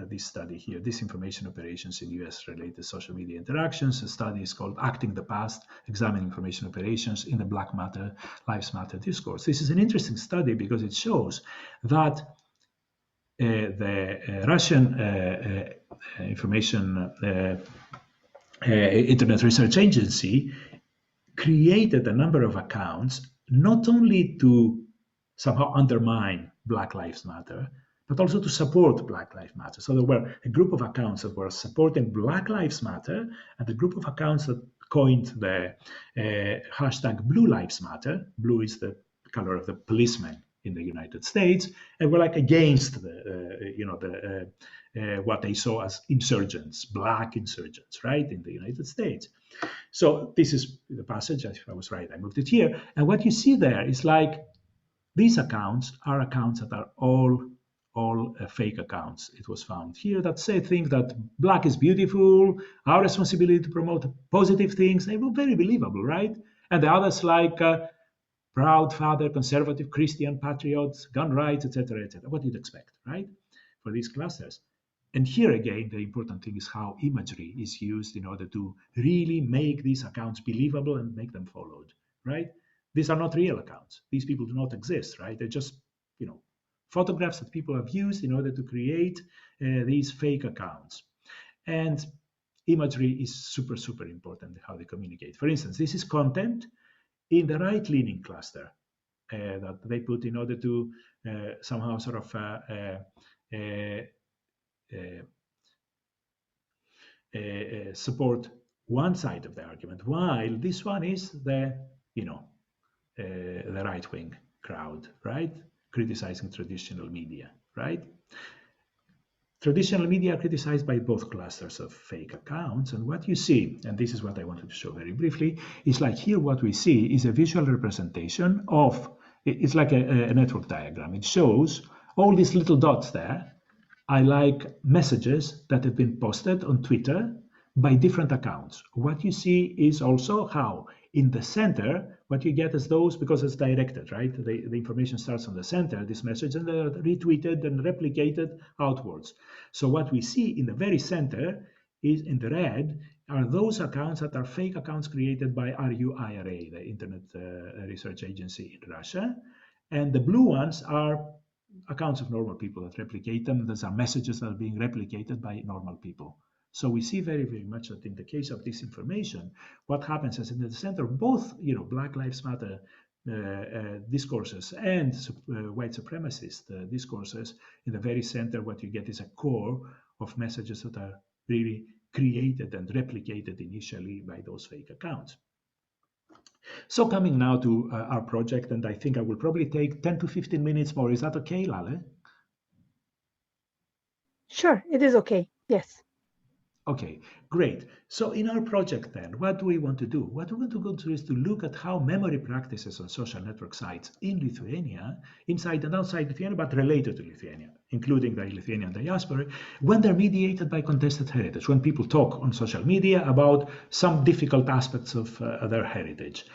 this study here, disinformation operations in US-related social media interactions. The study is called Acting the Past, Examining Information Operations in the Black Lives Matter Discourse. This is an interesting study because it shows that the Russian Internet Research Agency created a number of accounts not only to somehow undermine Black Lives Matter, but also to support Black Lives Matter. So there were a group of accounts that were supporting Black Lives Matter, and a group of accounts that coined the hashtag Blue Lives Matter. Blue is the color of the policeman in the United States, and were like against what they saw as insurgents, black insurgents, right, in the United States. So this is the passage. If I was right, I moved it here. And what you see there is like these accounts are accounts that are all fake accounts. It was found here that say things that black is beautiful, our responsibility to promote positive things. They were very believable, right? And the others like proud father, conservative Christian patriots, gun rights, etc., etc. What you'd expect, right, for these clusters. And here again, the important thing is how imagery is used in order to really make these accounts believable and make them followed, right? These are not real accounts. These people do not exist, right? They're just, photographs that people have used in order to create these fake accounts. And imagery is super, super important how they communicate. For instance, this is content in the right-leaning cluster that they put in order to somehow sort of support one side of the argument, while this one is the right-wing crowd, right, criticizing traditional media, right. Traditional media are criticized by both clusters of fake accounts, and what you see, and this is what I wanted to show very briefly, is like here what we see is a visual representation of, it's like a network diagram. It shows all these little dots there are like messages that have been posted on Twitter by different accounts. What you see is also how in the center, what you get is those, because it's directed, right? The information starts on the center, this message, and they're retweeted and replicated outwards. So what we see in the very center is in the red are those accounts that are fake accounts created by RUIRA, the Internet Research Agency in Russia. And the blue ones are accounts of normal people that replicate them. Those are messages that are being replicated by normal people. So we see very, very much that in the case of disinformation, what happens is in the center, both Black Lives Matter discourses and white supremacist discourses, in the very center, what you get is a core of messages that are really created and replicated initially by those fake accounts. So coming now to our project, and I think I will probably take 10 to 15 minutes more. Is that okay, Lale? Sure, it is okay. Yes. Okay, great. So in our project then, what do we want to do? What we want to go to is to look at how memory practices on social network sites in Lithuania, inside and outside Lithuania, but related to Lithuania, including the Lithuanian diaspora, when they're mediated by contested heritage, when people talk on social media about some difficult aspects of their heritage.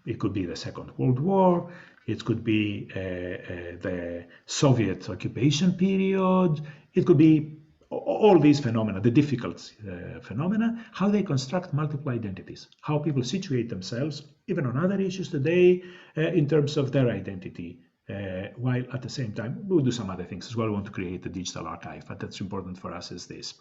It could be the Second World War, it could be the Soviet occupation period, it could be all these phenomena, the difficult phenomena, how they construct multiple identities, how people situate themselves, even on other issues today, in terms of their identity, while at the same time, we'll do some other things as well. We want to create a digital archive, but that's important for us is this.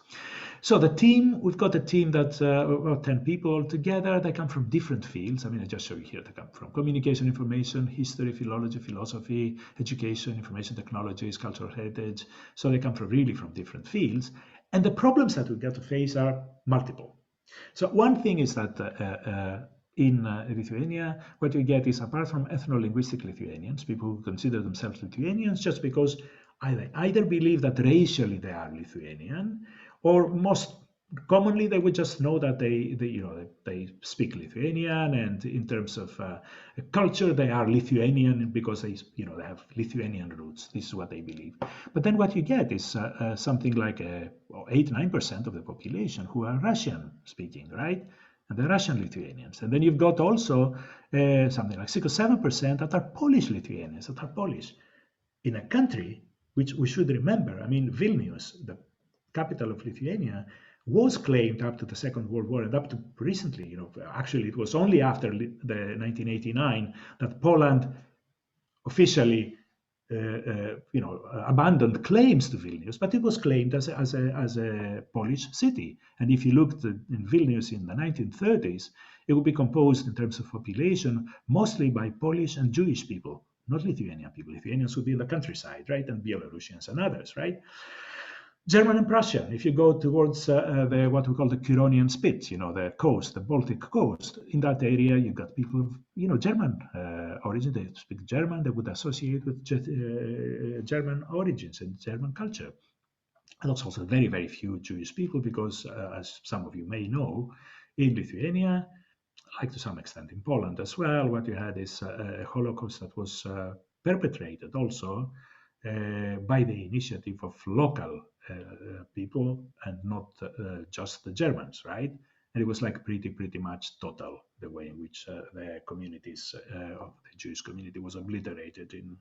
So the team, we've got a team that's about 10 people together. They come from different fields. I mean, I just show you here. They come from communication, information, history, philology, philosophy, education, information technologies, cultural heritage. So they come from really from different fields. And the problems that we get to face are multiple. So one thing is that in Lithuania, what you get is, apart from ethno-linguistic Lithuanians, people who consider themselves Lithuanians just because either believe that racially they are Lithuanian, or most commonly they would just know that they speak Lithuanian, and in terms of culture they are Lithuanian because they have Lithuanian roots. This is what they believe. But then what you get is something like 8-9% of the population who are Russian speaking, right? And the Russian Lithuanians. And then you've got also something like 6 or 7% that are Polish Lithuanians, that are Polish. In a country which we should remember, I mean, Vilnius, the capital of Lithuania, was claimed up to the Second World War and up to recently, actually it was only after the 1989 that Poland officially abandoned claims to Vilnius, but it was claimed as a Polish city. And if you looked in Vilnius in the 1930s, it would be composed in terms of population mostly by Polish and Jewish people, not Lithuanian people. Lithuanians would be in the countryside, right? And Belarusians and others, right? German and Prussian. If you go towards the what we call the Curonian Spit, the coast, the Baltic coast, in that area, you got people of German origin. They speak German. They would associate with German origins and German culture. And also very, very few Jewish people, because as some of you may know, in Lithuania, like to some extent in Poland as well, what you had is a Holocaust that was perpetrated also by the initiative of local people and not just the Germans, right? And it was like pretty much total, the way in which the communities of the Jewish community was obliterated in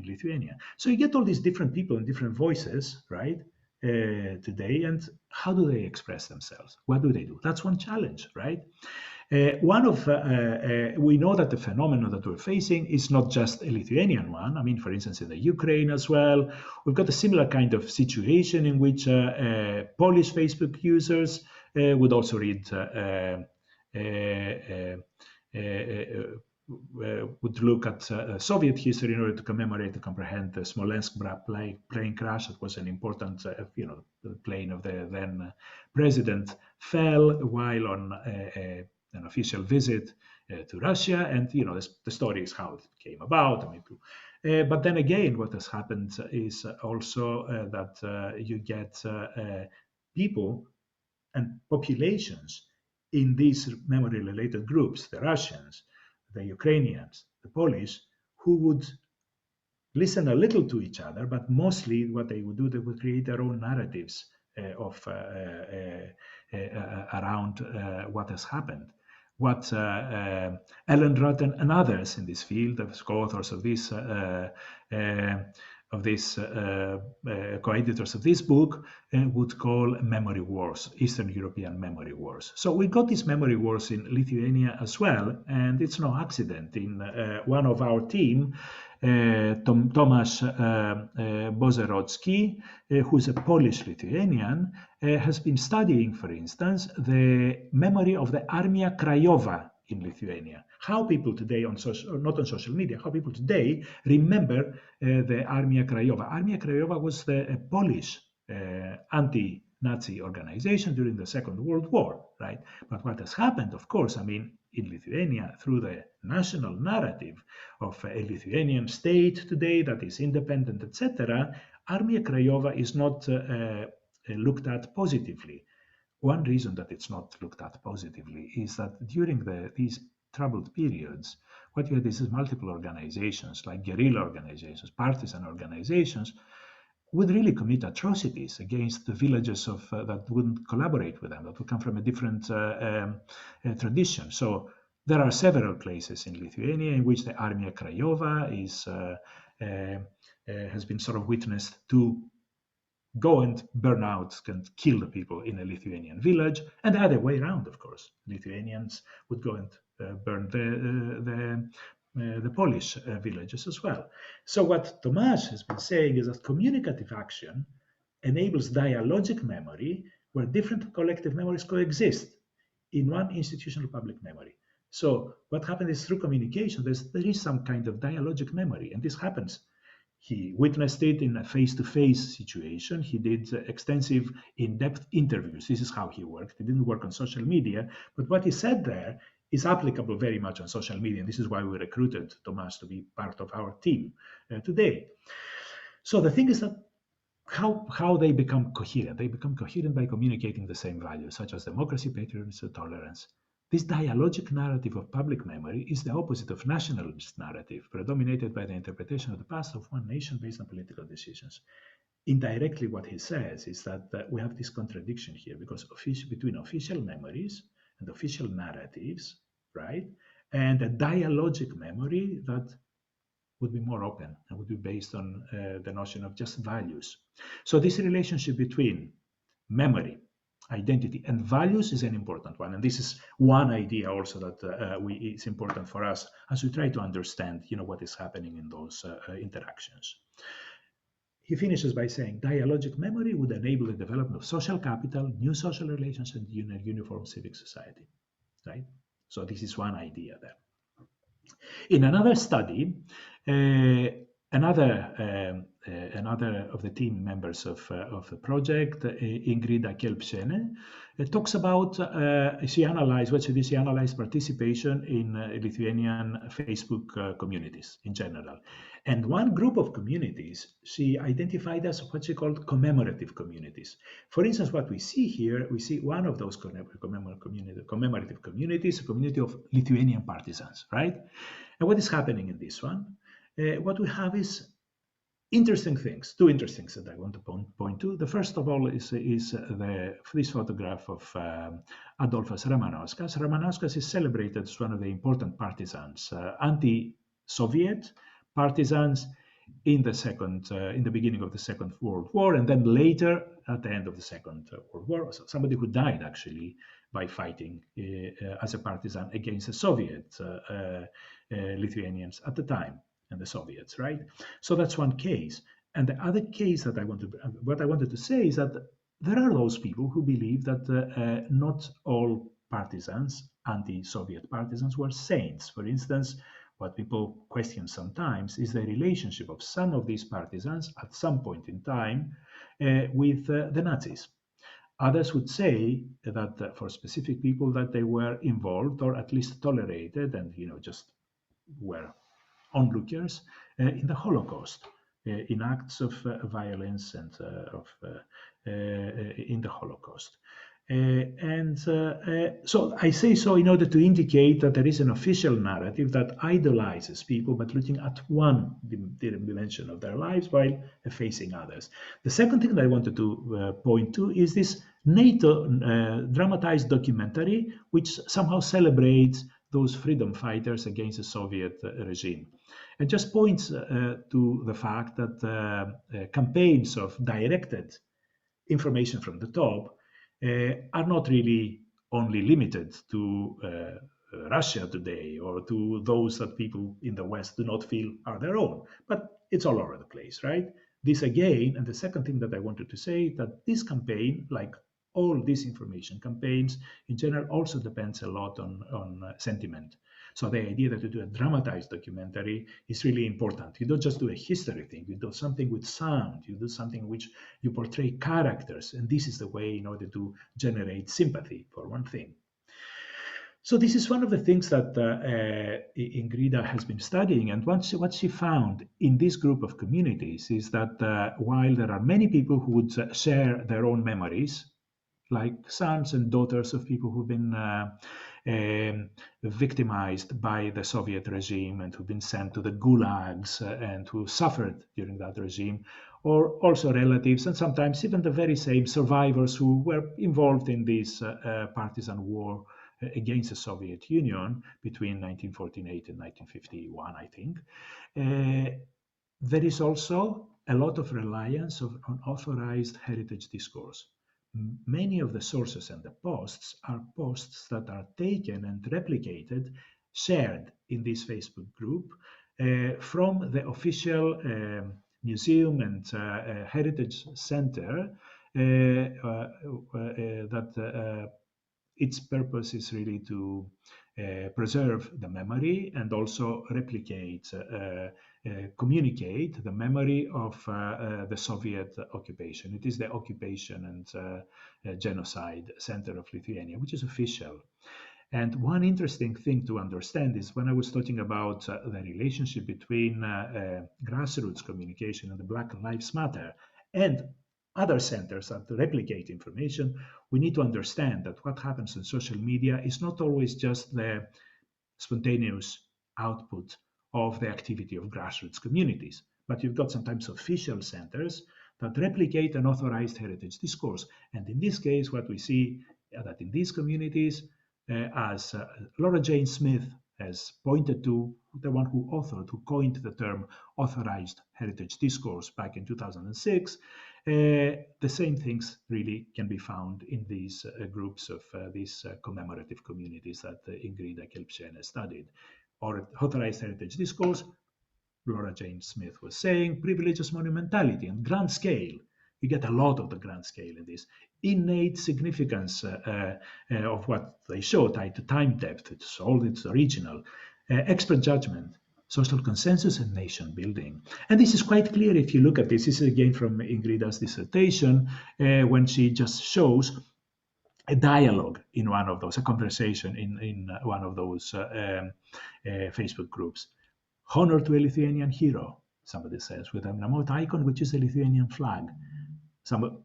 Lithuania. So you get all these different people and different voices, right? Today, and how do they express themselves? What do they do? That's one challenge, right? We know that the phenomenon that we're facing is not just a Lithuanian one. I mean, for instance, in the Ukraine as well, we've got a similar kind of situation in which Polish Facebook users would also read would look at Soviet history in order to commemorate and comprehend the Smolensk plane crash. That was an important, the plane of the then president fell while on an official visit to Russia, and the story is how it came about. I mean, but then again, what has happened is also that you get people and populations in these memory-related groups, the Russians, the Ukrainians, the Polish, who would listen a little to each other, but mostly what they would do, they would create their own narratives around what has happened. What Ellen Rotten and others in this field, as co-authors of this co-editors of this book, would call memory wars, Eastern European memory wars. So we got these memory wars in Lithuania as well, and it's no accident. In one of our team, Tomasz Bozerodzki, who's a Polish-Lithuanian, has been studying, for instance, the memory of the Armia Krajowa in Lithuania. How people today not on social media, how people today remember the Armia Krajowa. Armia Krajowa was the Polish anti-Nazi organization during the Second World War, right? But what has happened, of course, I mean, in Lithuania, through the national narrative of a Lithuanian state today that is independent, etc., Armia Krajowa is not looked at positively. One reason that it's not looked at positively is that during these troubled periods, what you had is multiple organizations, like guerrilla organizations, partisan organizations, would really commit atrocities against the villages that wouldn't collaborate with them, that would come from a different tradition. So there are several places in Lithuania in which the Armia Krajowa has been sort of witnessed to go and burn out and kill the people in a Lithuanian village, and the other way around, of course. Lithuanians would go and burn the Polish villages as well. So what Tomasz has been saying is that communicative action enables dialogic memory where different collective memories coexist in one institutional public memory. So what happens is through communication, there is some kind of dialogic memory, and this happens. He witnessed it in a face-to-face situation. He did extensive, in-depth interviews. This is how he worked. He didn't work on social media, but what he said there is applicable very much on social media. And this is why we recruited Tomasz to be part of our team today. So the thing is that how they become coherent. They become coherent by communicating the same values, such as democracy, patriotism, tolerance. This dialogic narrative of public memory is the opposite of nationalist narrative, predominated by the interpretation of the past of one nation based on political decisions. Indirectly, what he says is that we have this contradiction here, because between official memories and official narratives, right, and a dialogic memory that would be more open and would be based on the notion of just values. So this relationship between memory, identity, and values is an important one, and this is one idea also that it's important for us as we try to understand, what is happening in those interactions. He finishes by saying, dialogic memory would enable the development of social capital, new social relations, and uniform civic society. Right? So this is one idea there. In another study, another of the team members of the project, Ingrida Kelpsene, talks about she analyzed participation in Lithuanian Facebook communities in general. And one group of communities she identified as what she called commemorative communities. For instance, what we see here, we see one of those commemorative communities, a community of Lithuanian partisans, right? And what is happening in this one? What we have is interesting things, two interesting things that I want to point to. The first of all is this photograph of Adolfas Ramanauskas. Ramanauskas is celebrated as one of the important partisans, anti-Soviet partisans in the beginning of the Second World War, and then later at the end of the Second World War. So somebody who died actually by fighting as a partisan against the Soviet Lithuanians at the time and the Soviets, right? So that's one case. And the other case that what I wanted to say is that there are those people who believe that not all partisans, anti-Soviet partisans, were saints. For instance, what people question sometimes is the relationship of some of these partisans at some point in time with the Nazis. Others would say that for specific people that they were involved or at least tolerated and just were onlookers in the Holocaust, in acts of violence and in the Holocaust. So I say so in order to indicate that there is an official narrative that idolizes people, but looking at one dimension of their lives while effacing others. The second thing that I wanted to point to is this NATO dramatized documentary, which somehow celebrates those freedom fighters against the Soviet regime. It just points to the fact that campaigns of directed information from the top are not really only limited to Russia today or to those that people in the West do not feel are their own, but it's all over the place, right? This again, and the second thing that I wanted to say, that this campaign, like all disinformation campaigns in general, also depends a lot on sentiment. So the idea that you do a dramatized documentary is really important. You don't just do a history thing, you do something with sound, you do something in which you portray characters, and this is the way in order to generate sympathy, for one thing. So this is one of the things that Ingrida has been studying, and what she found in this group of communities is that while there are many people who would share their own memories, like sons and daughters of people who've been victimized by the Soviet regime and who've been sent to the gulags and who suffered during that regime, or also relatives and sometimes even the very same survivors who were involved in this partisan war against the Soviet Union between 1948 and 1951, I think. There is also a lot of reliance on authorized heritage discourse. Many of the sources and the posts are posts that are taken and replicated, shared in this Facebook group from the official museum and heritage center that its purpose is really to preserve the memory and also replicate, communicate the memory of the Soviet occupation. It is the Occupation and Genocide Center of Lithuania, which is official. And one interesting thing to understand is when I was talking about the relationship between grassroots communication and the Black Lives Matter and other centers that replicate information, we need to understand that what happens on social media is not always just the spontaneous output of the activity of grassroots communities, but you've got sometimes official centers that replicate an authorized heritage discourse. And in this case, what we see that in these communities, as Laura Jane Smith has pointed to, the one who authored, who coined the term authorized heritage discourse back in 2006, the same things really can be found in these groups of these commemorative communities that Ingrida Kelpsene studied. Or authorized heritage discourse, Laura Jane Smith was saying, privileges monumentality and grand scale. You get a lot of the grand scale in this. Innate significance of what they show, tied to time depth, it's all its original. expert judgment, social consensus, and nation building. And this is quite clear if you look at this. This is again from Ingrida's dissertation, when she just shows a dialogue in one of those, a conversation in one of those Facebook groups. Honor to a Lithuanian hero, somebody says, with an emote icon, which is a Lithuanian flag. Some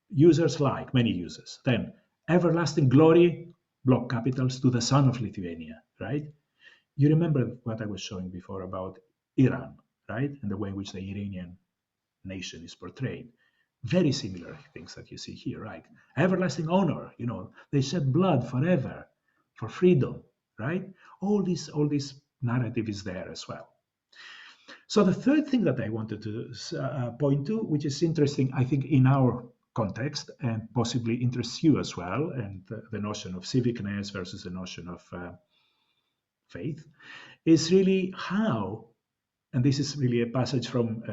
users like, many users. Then, everlasting glory, block capitals, to the son of Lithuania, right? You remember what I was showing before about Iran, right? And the way in which the Iranian nation is portrayed. Very similar things that you see here, right? Everlasting honor, they shed blood forever for freedom, right? All this narrative is there as well. So the third thing that I wanted to point to, which is interesting, I think, in our context and possibly interests you as well, and the notion of civicness versus the notion of faith, is really how, and this is really a passage from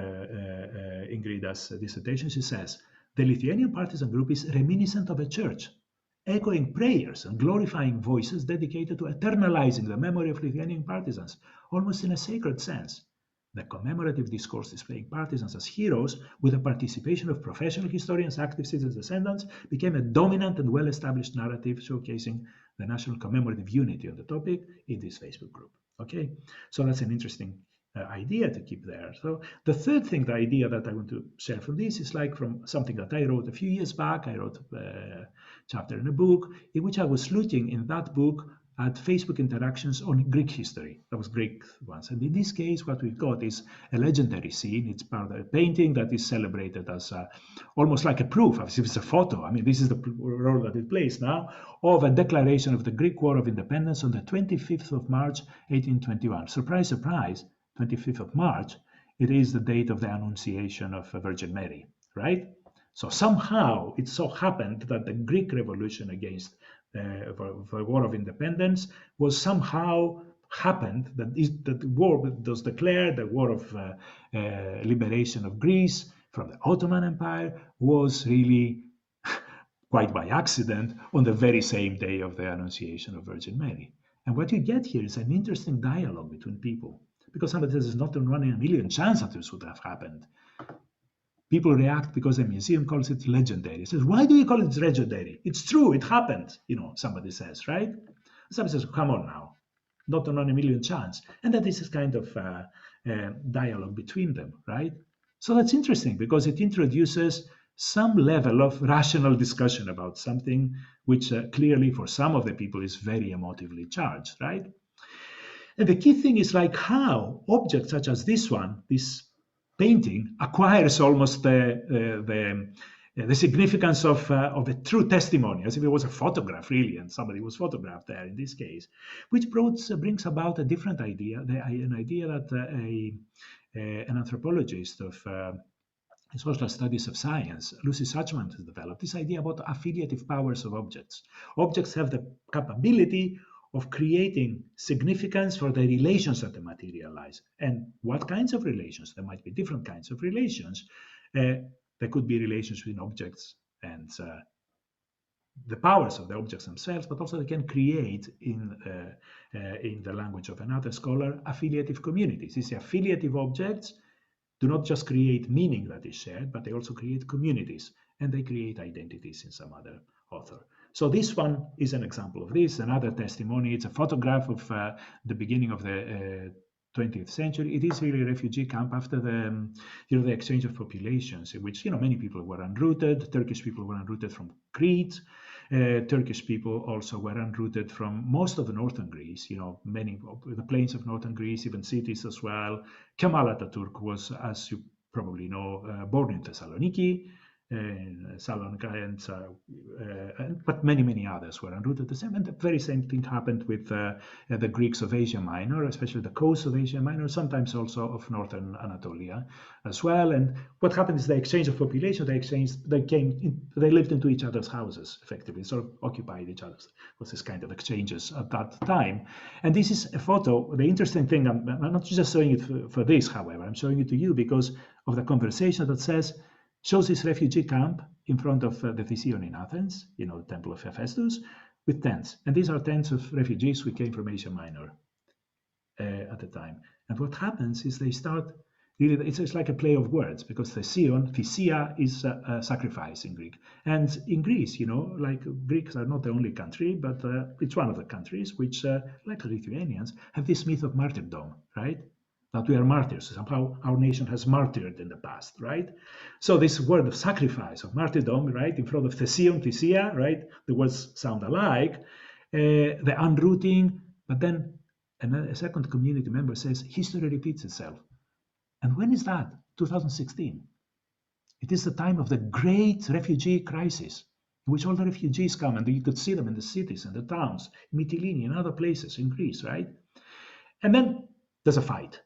Ingrida's dissertation. She says, the Lithuanian partisan group is reminiscent of a church, echoing prayers and glorifying voices dedicated to eternalizing the memory of Lithuanian partisans, almost in a sacred sense. The commemorative discourse displaying partisans as heroes, with the participation of professional historians, active citizens, descendants, became a dominant and well-established narrative showcasing the national commemorative unity on the topic in this Facebook group. Okay, so that's an interesting idea to keep there. So the third thing, the idea that I want to share from this is like from something that I wrote a few years back. I wrote a chapter in a book in which I was looking in that book at Facebook interactions on Greek history. That was Greek ones. And in this case, what we've got is a legendary scene. It's part of a painting that is celebrated as almost like a proof, as if it's a photo. I mean, this is the role that it plays now, of a declaration of the Greek War of Independence on the 25th of March, 1821. Surprise, surprise, 25th of March, it is the date of the Annunciation of Virgin Mary, right? So somehow it so happened that the Greek Revolution against the War of Independence was somehow happened, that the war was declared, the war of liberation of Greece from the Ottoman Empire, was really quite by accident on the very same day of the Annunciation of Virgin Mary. And what you get here is an interesting dialogue between people, because somebody says it's not one in a million chance that this would have happened. People react because the museum calls it legendary. It says, why do you call it legendary? It's true, it happened, somebody says, right? Somebody says, come on now, not on a million chance. And that is kind of dialogue between them, right? So that's interesting because it introduces some level of rational discussion about something which clearly for some of the people is very emotively charged, right? And the key thing is like how objects such as this one, this painting, acquires almost the significance of a true testimony, as if it was a photograph, really, and somebody was photographed there in this case, which brings about a different idea, an idea that an anthropologist of social studies of science, Lucy Suchman, has developed this idea about affiliative powers of objects. Objects have the capability of creating significance for the relations that they materialize. And what kinds of relations? There might be different kinds of relations. There could be relations between objects and the powers of the objects themselves, but also they can create, in the language of another scholar, affiliative communities. These affiliative objects do not just create meaning that is shared, but they also create communities, and they create identities in some other author. So this one is an example of this. Another testimony, it's a photograph of the beginning of the 20th century. It is really a refugee camp after the exchange of populations, in which many people were unrooted. Turkish people were unrooted from Crete. Turkish people also were unrooted from most of the northern Greece. Many of the plains of northern Greece, even cities as well. Kemal Atatürk was, as you probably know, born in Thessaloniki. But many others were unrooted the same. And the very same thing happened with the Greeks of Asia Minor, especially the coast of Asia Minor, sometimes also of northern Anatolia as well. And what happened is the exchange of population, they lived into each other's houses, effectively, sort of occupied each other's. It was this kind of exchanges at that time. And this is a photo. The interesting thing, I'm not just showing it for this, however, I'm showing it to you because of the conversation that shows this refugee camp in front of the Thesion in Athens, the Temple of Hephaestus, with tents. And these are tents of refugees who came from Asia Minor. at the time. And what happens is they start really, it's like a play of words, because thisia is a sacrifice in Greek. And in Greece, like Greeks are not the only country, but it's one of the countries which, like Lithuanians, have this myth of martyrdom, right? That we are martyrs. Somehow our nation has martyred in the past, right? So this word of sacrifice, of martyrdom, right, in front of thisia, right? The words sound alike. The unrooting, but then a second community member says, history repeats itself. And when is that? 2016. It is the time of the great refugee crisis, in which all the refugees come, and you could see them in the cities and the towns, in Mytilene and other places in Greece, right? And then there's a fight,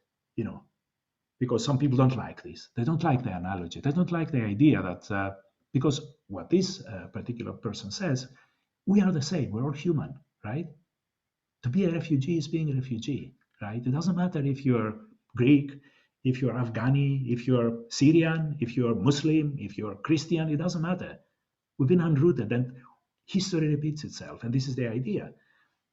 because some people don't like this. They don't like the analogy. They don't like the idea that, because what this particular person says, we are the same. We're all human, right? To be a refugee is being a refugee, right? It doesn't matter if you're Greek, if you're Afghani, if you're Syrian, if you're Muslim, if you're Christian, it doesn't matter. We've been unrooted, and history repeats itself, and this is the idea.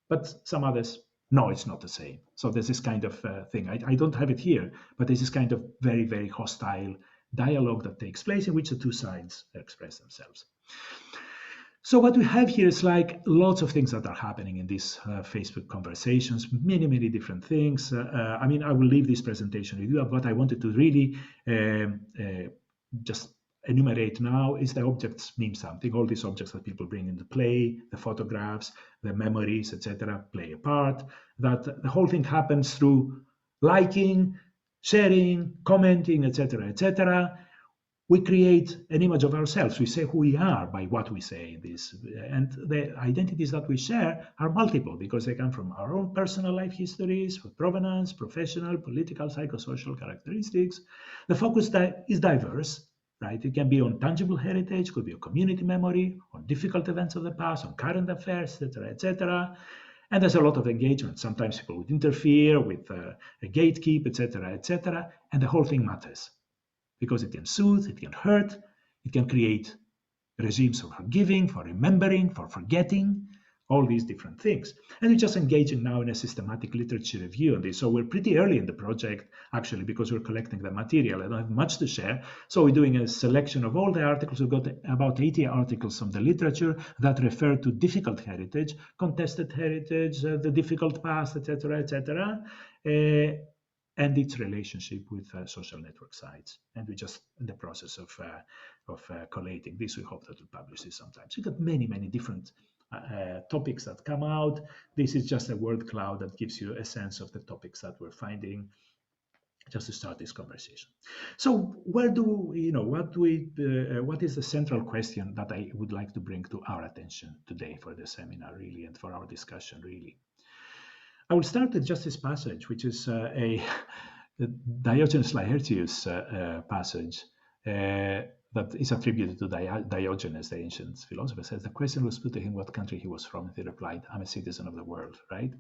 But some others, no, it's not the same. So there's this kind of thing. I don't have it here, but there's this kind of very, very hostile dialogue that takes place in which the two sides express themselves. So what we have here is like lots of things that are happening in these Facebook conversations, many, many different things. I mean, I will leave this presentation with you. What I wanted to really just enumerate now is the objects mean something. All these objects that people bring into play, the photographs, the memories, etc., play a part. That the whole thing happens through liking, sharing, commenting, etc., etc. We create an image of ourselves. We say who we are by what we say. And the identities that we share are multiple, because they come from our own personal life histories, provenance, professional, political, psychosocial characteristics. The focus is diverse, right? It can be on tangible heritage, could be a community memory, on difficult events of the past, on current affairs, etc., etc. And there's a lot of engagement. Sometimes people would interfere with a gatekeep, etc., etc. And the whole thing matters, because it can soothe, it can hurt, it can create regimes for forgiving, for remembering, for forgetting, all these different things. And we're just engaging now in a systematic literature review on this. So we're pretty early in the project, actually, because we're collecting the material. I don't have much to share. So we're doing a selection of all the articles. We've got about 80 articles from the literature that refer to difficult heritage, contested heritage, the difficult past, etc., etc., and its relationship with social network sites. And we're just in the process of collating this. We hope that we'll publish this sometime. So we've got many, many different topics that come out. This is just a word cloud that gives you a sense of the topics that we're finding, just to start this conversation. So what is the central question that I would like to bring to our attention today for the seminar, really, and for our discussion, really? I will start with just this passage, which is a Diogenes Laertius passage that is attributed to Diogenes, the ancient philosopher. Says the question was put to him what country he was from. He replied, "I'm a citizen of the world," right?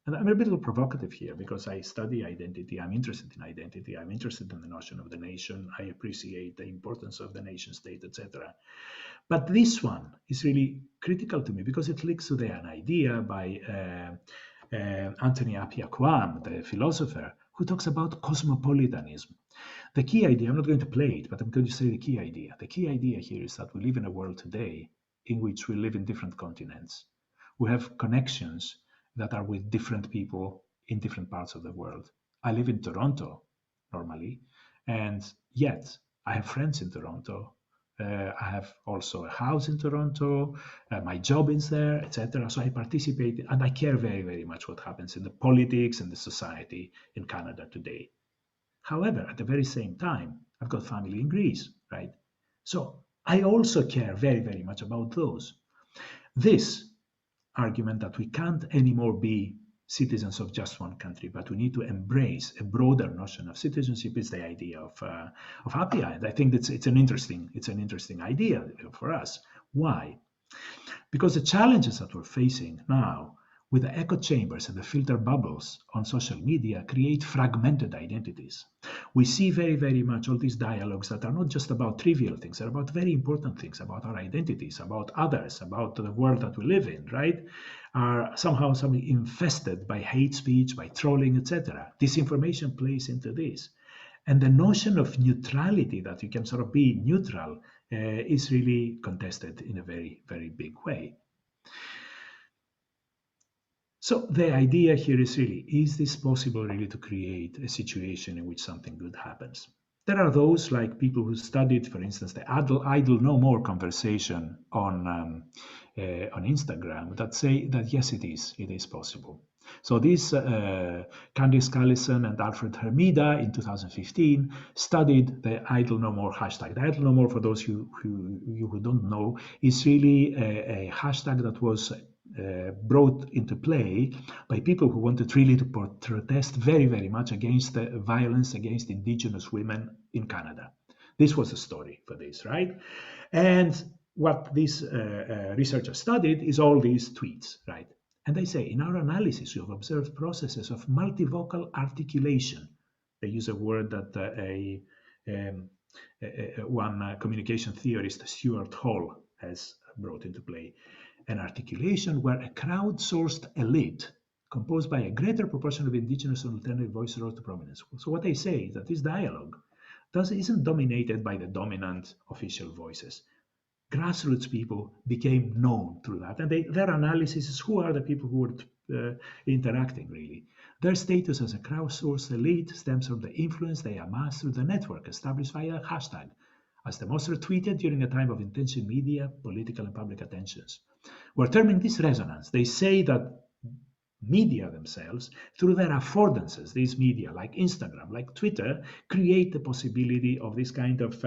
And I'm a bit provocative here because I study identity. I'm interested in identity. I'm interested in the notion of the nation. I appreciate the importance of the nation state, etc. But this one is really critical to me because it links to an idea by Anthony Appiah Quam, the philosopher, who talks about cosmopolitanism. The key idea, I'm not going to play it, but I'm going to say the key idea. The key idea here is that we live in a world today in which we live in different continents. We have connections that are with different people in different parts of the world. I live in Toronto normally, and yet I have friends in Toronto. I have also a house in Toronto, my job is there, etc. So I participate and I care very, very much what happens in the politics and the society in Canada today. However, at the very same time, I've got family in Greece, right? So I also care very, very much about those. This argument that we can't anymore be citizens of just one country, but we need to embrace a broader notion of citizenship is the idea of Appiah. And I think it's an interesting idea for us. Why? Because the challenges that we're facing now with the echo chambers and the filter bubbles on social media create fragmented identities. We see very, very much all these dialogues that are not just about trivial things, they're about very important things, about our identities, about others, about the world that we live in, right? are somehow infested by hate speech, by trolling, etc. Disinformation plays into this. And the notion of neutrality, that you can sort of be neutral, is really contested in a very, very big way. So the idea here is really, is this possible really to create a situation in which something good happens? There are those, like people who studied, for instance, the idle no more conversation on Instagram, that say that yes, it is possible. So this Candice Callison and Alfred Hermida in 2015 studied the idle no more hashtag. The idle no more, for those who don't know, is really a hashtag that was brought into play by people who wanted really to protest very, very much against the violence against indigenous women in Canada. This was the story for this, right? And what these researchers studied is all these tweets, right? And they say, in our analysis, we have observed processes of multivocal articulation. They use a word that one communication theorist, Stuart Hall, has brought into play. An articulation where a crowd-sourced elite composed by a greater proportion of indigenous and alternative voices rose to prominence. So what they say is that this dialogue isn't dominated by the dominant official voices. Grassroots people became known through that. And their analysis is who are the people who were interacting, really. Their status as a crowdsourced elite stems from the influence they amassed through the network established via a hashtag, as the most retweeted during a time of intense media, political, and public attentions. We're terming this resonance. They say that media themselves, through their affordances, these media like Instagram, like Twitter, create the possibility of this kind of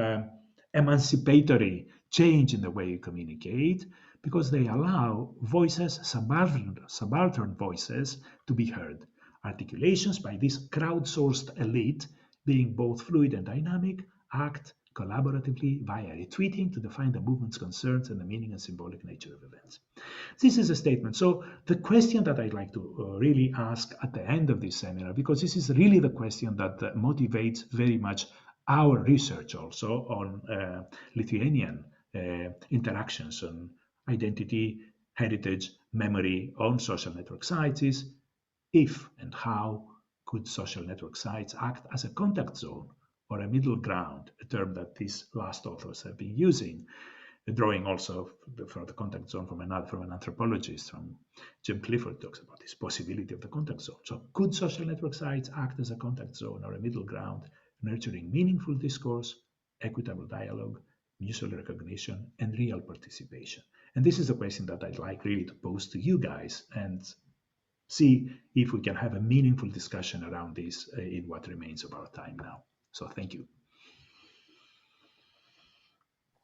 emancipatory change in the way you communicate, because they allow voices, subaltern voices, to be heard. Articulations by this crowdsourced elite, being both fluid and dynamic, act collaboratively via retweeting to define the movement's concerns and the meaning and symbolic nature of events. This is a statement. So the question that I'd like to really ask at the end of this seminar, because this is really the question that motivates very much our research also on Lithuanian interactions on identity, heritage, memory on social network sites, is if and how could social network sites act as a contact zone or a middle ground, a term that these last authors have been using, drawing also for the contact zone from an anthropologist, from Jim Clifford, talks about this possibility of the contact zone. So could social network sites act as a contact zone or a middle ground, nurturing meaningful discourse, equitable dialogue, mutual recognition, and real participation? And this is a question that I'd like really to pose to you guys and see if we can have a meaningful discussion around this in what remains of our time now. So thank you.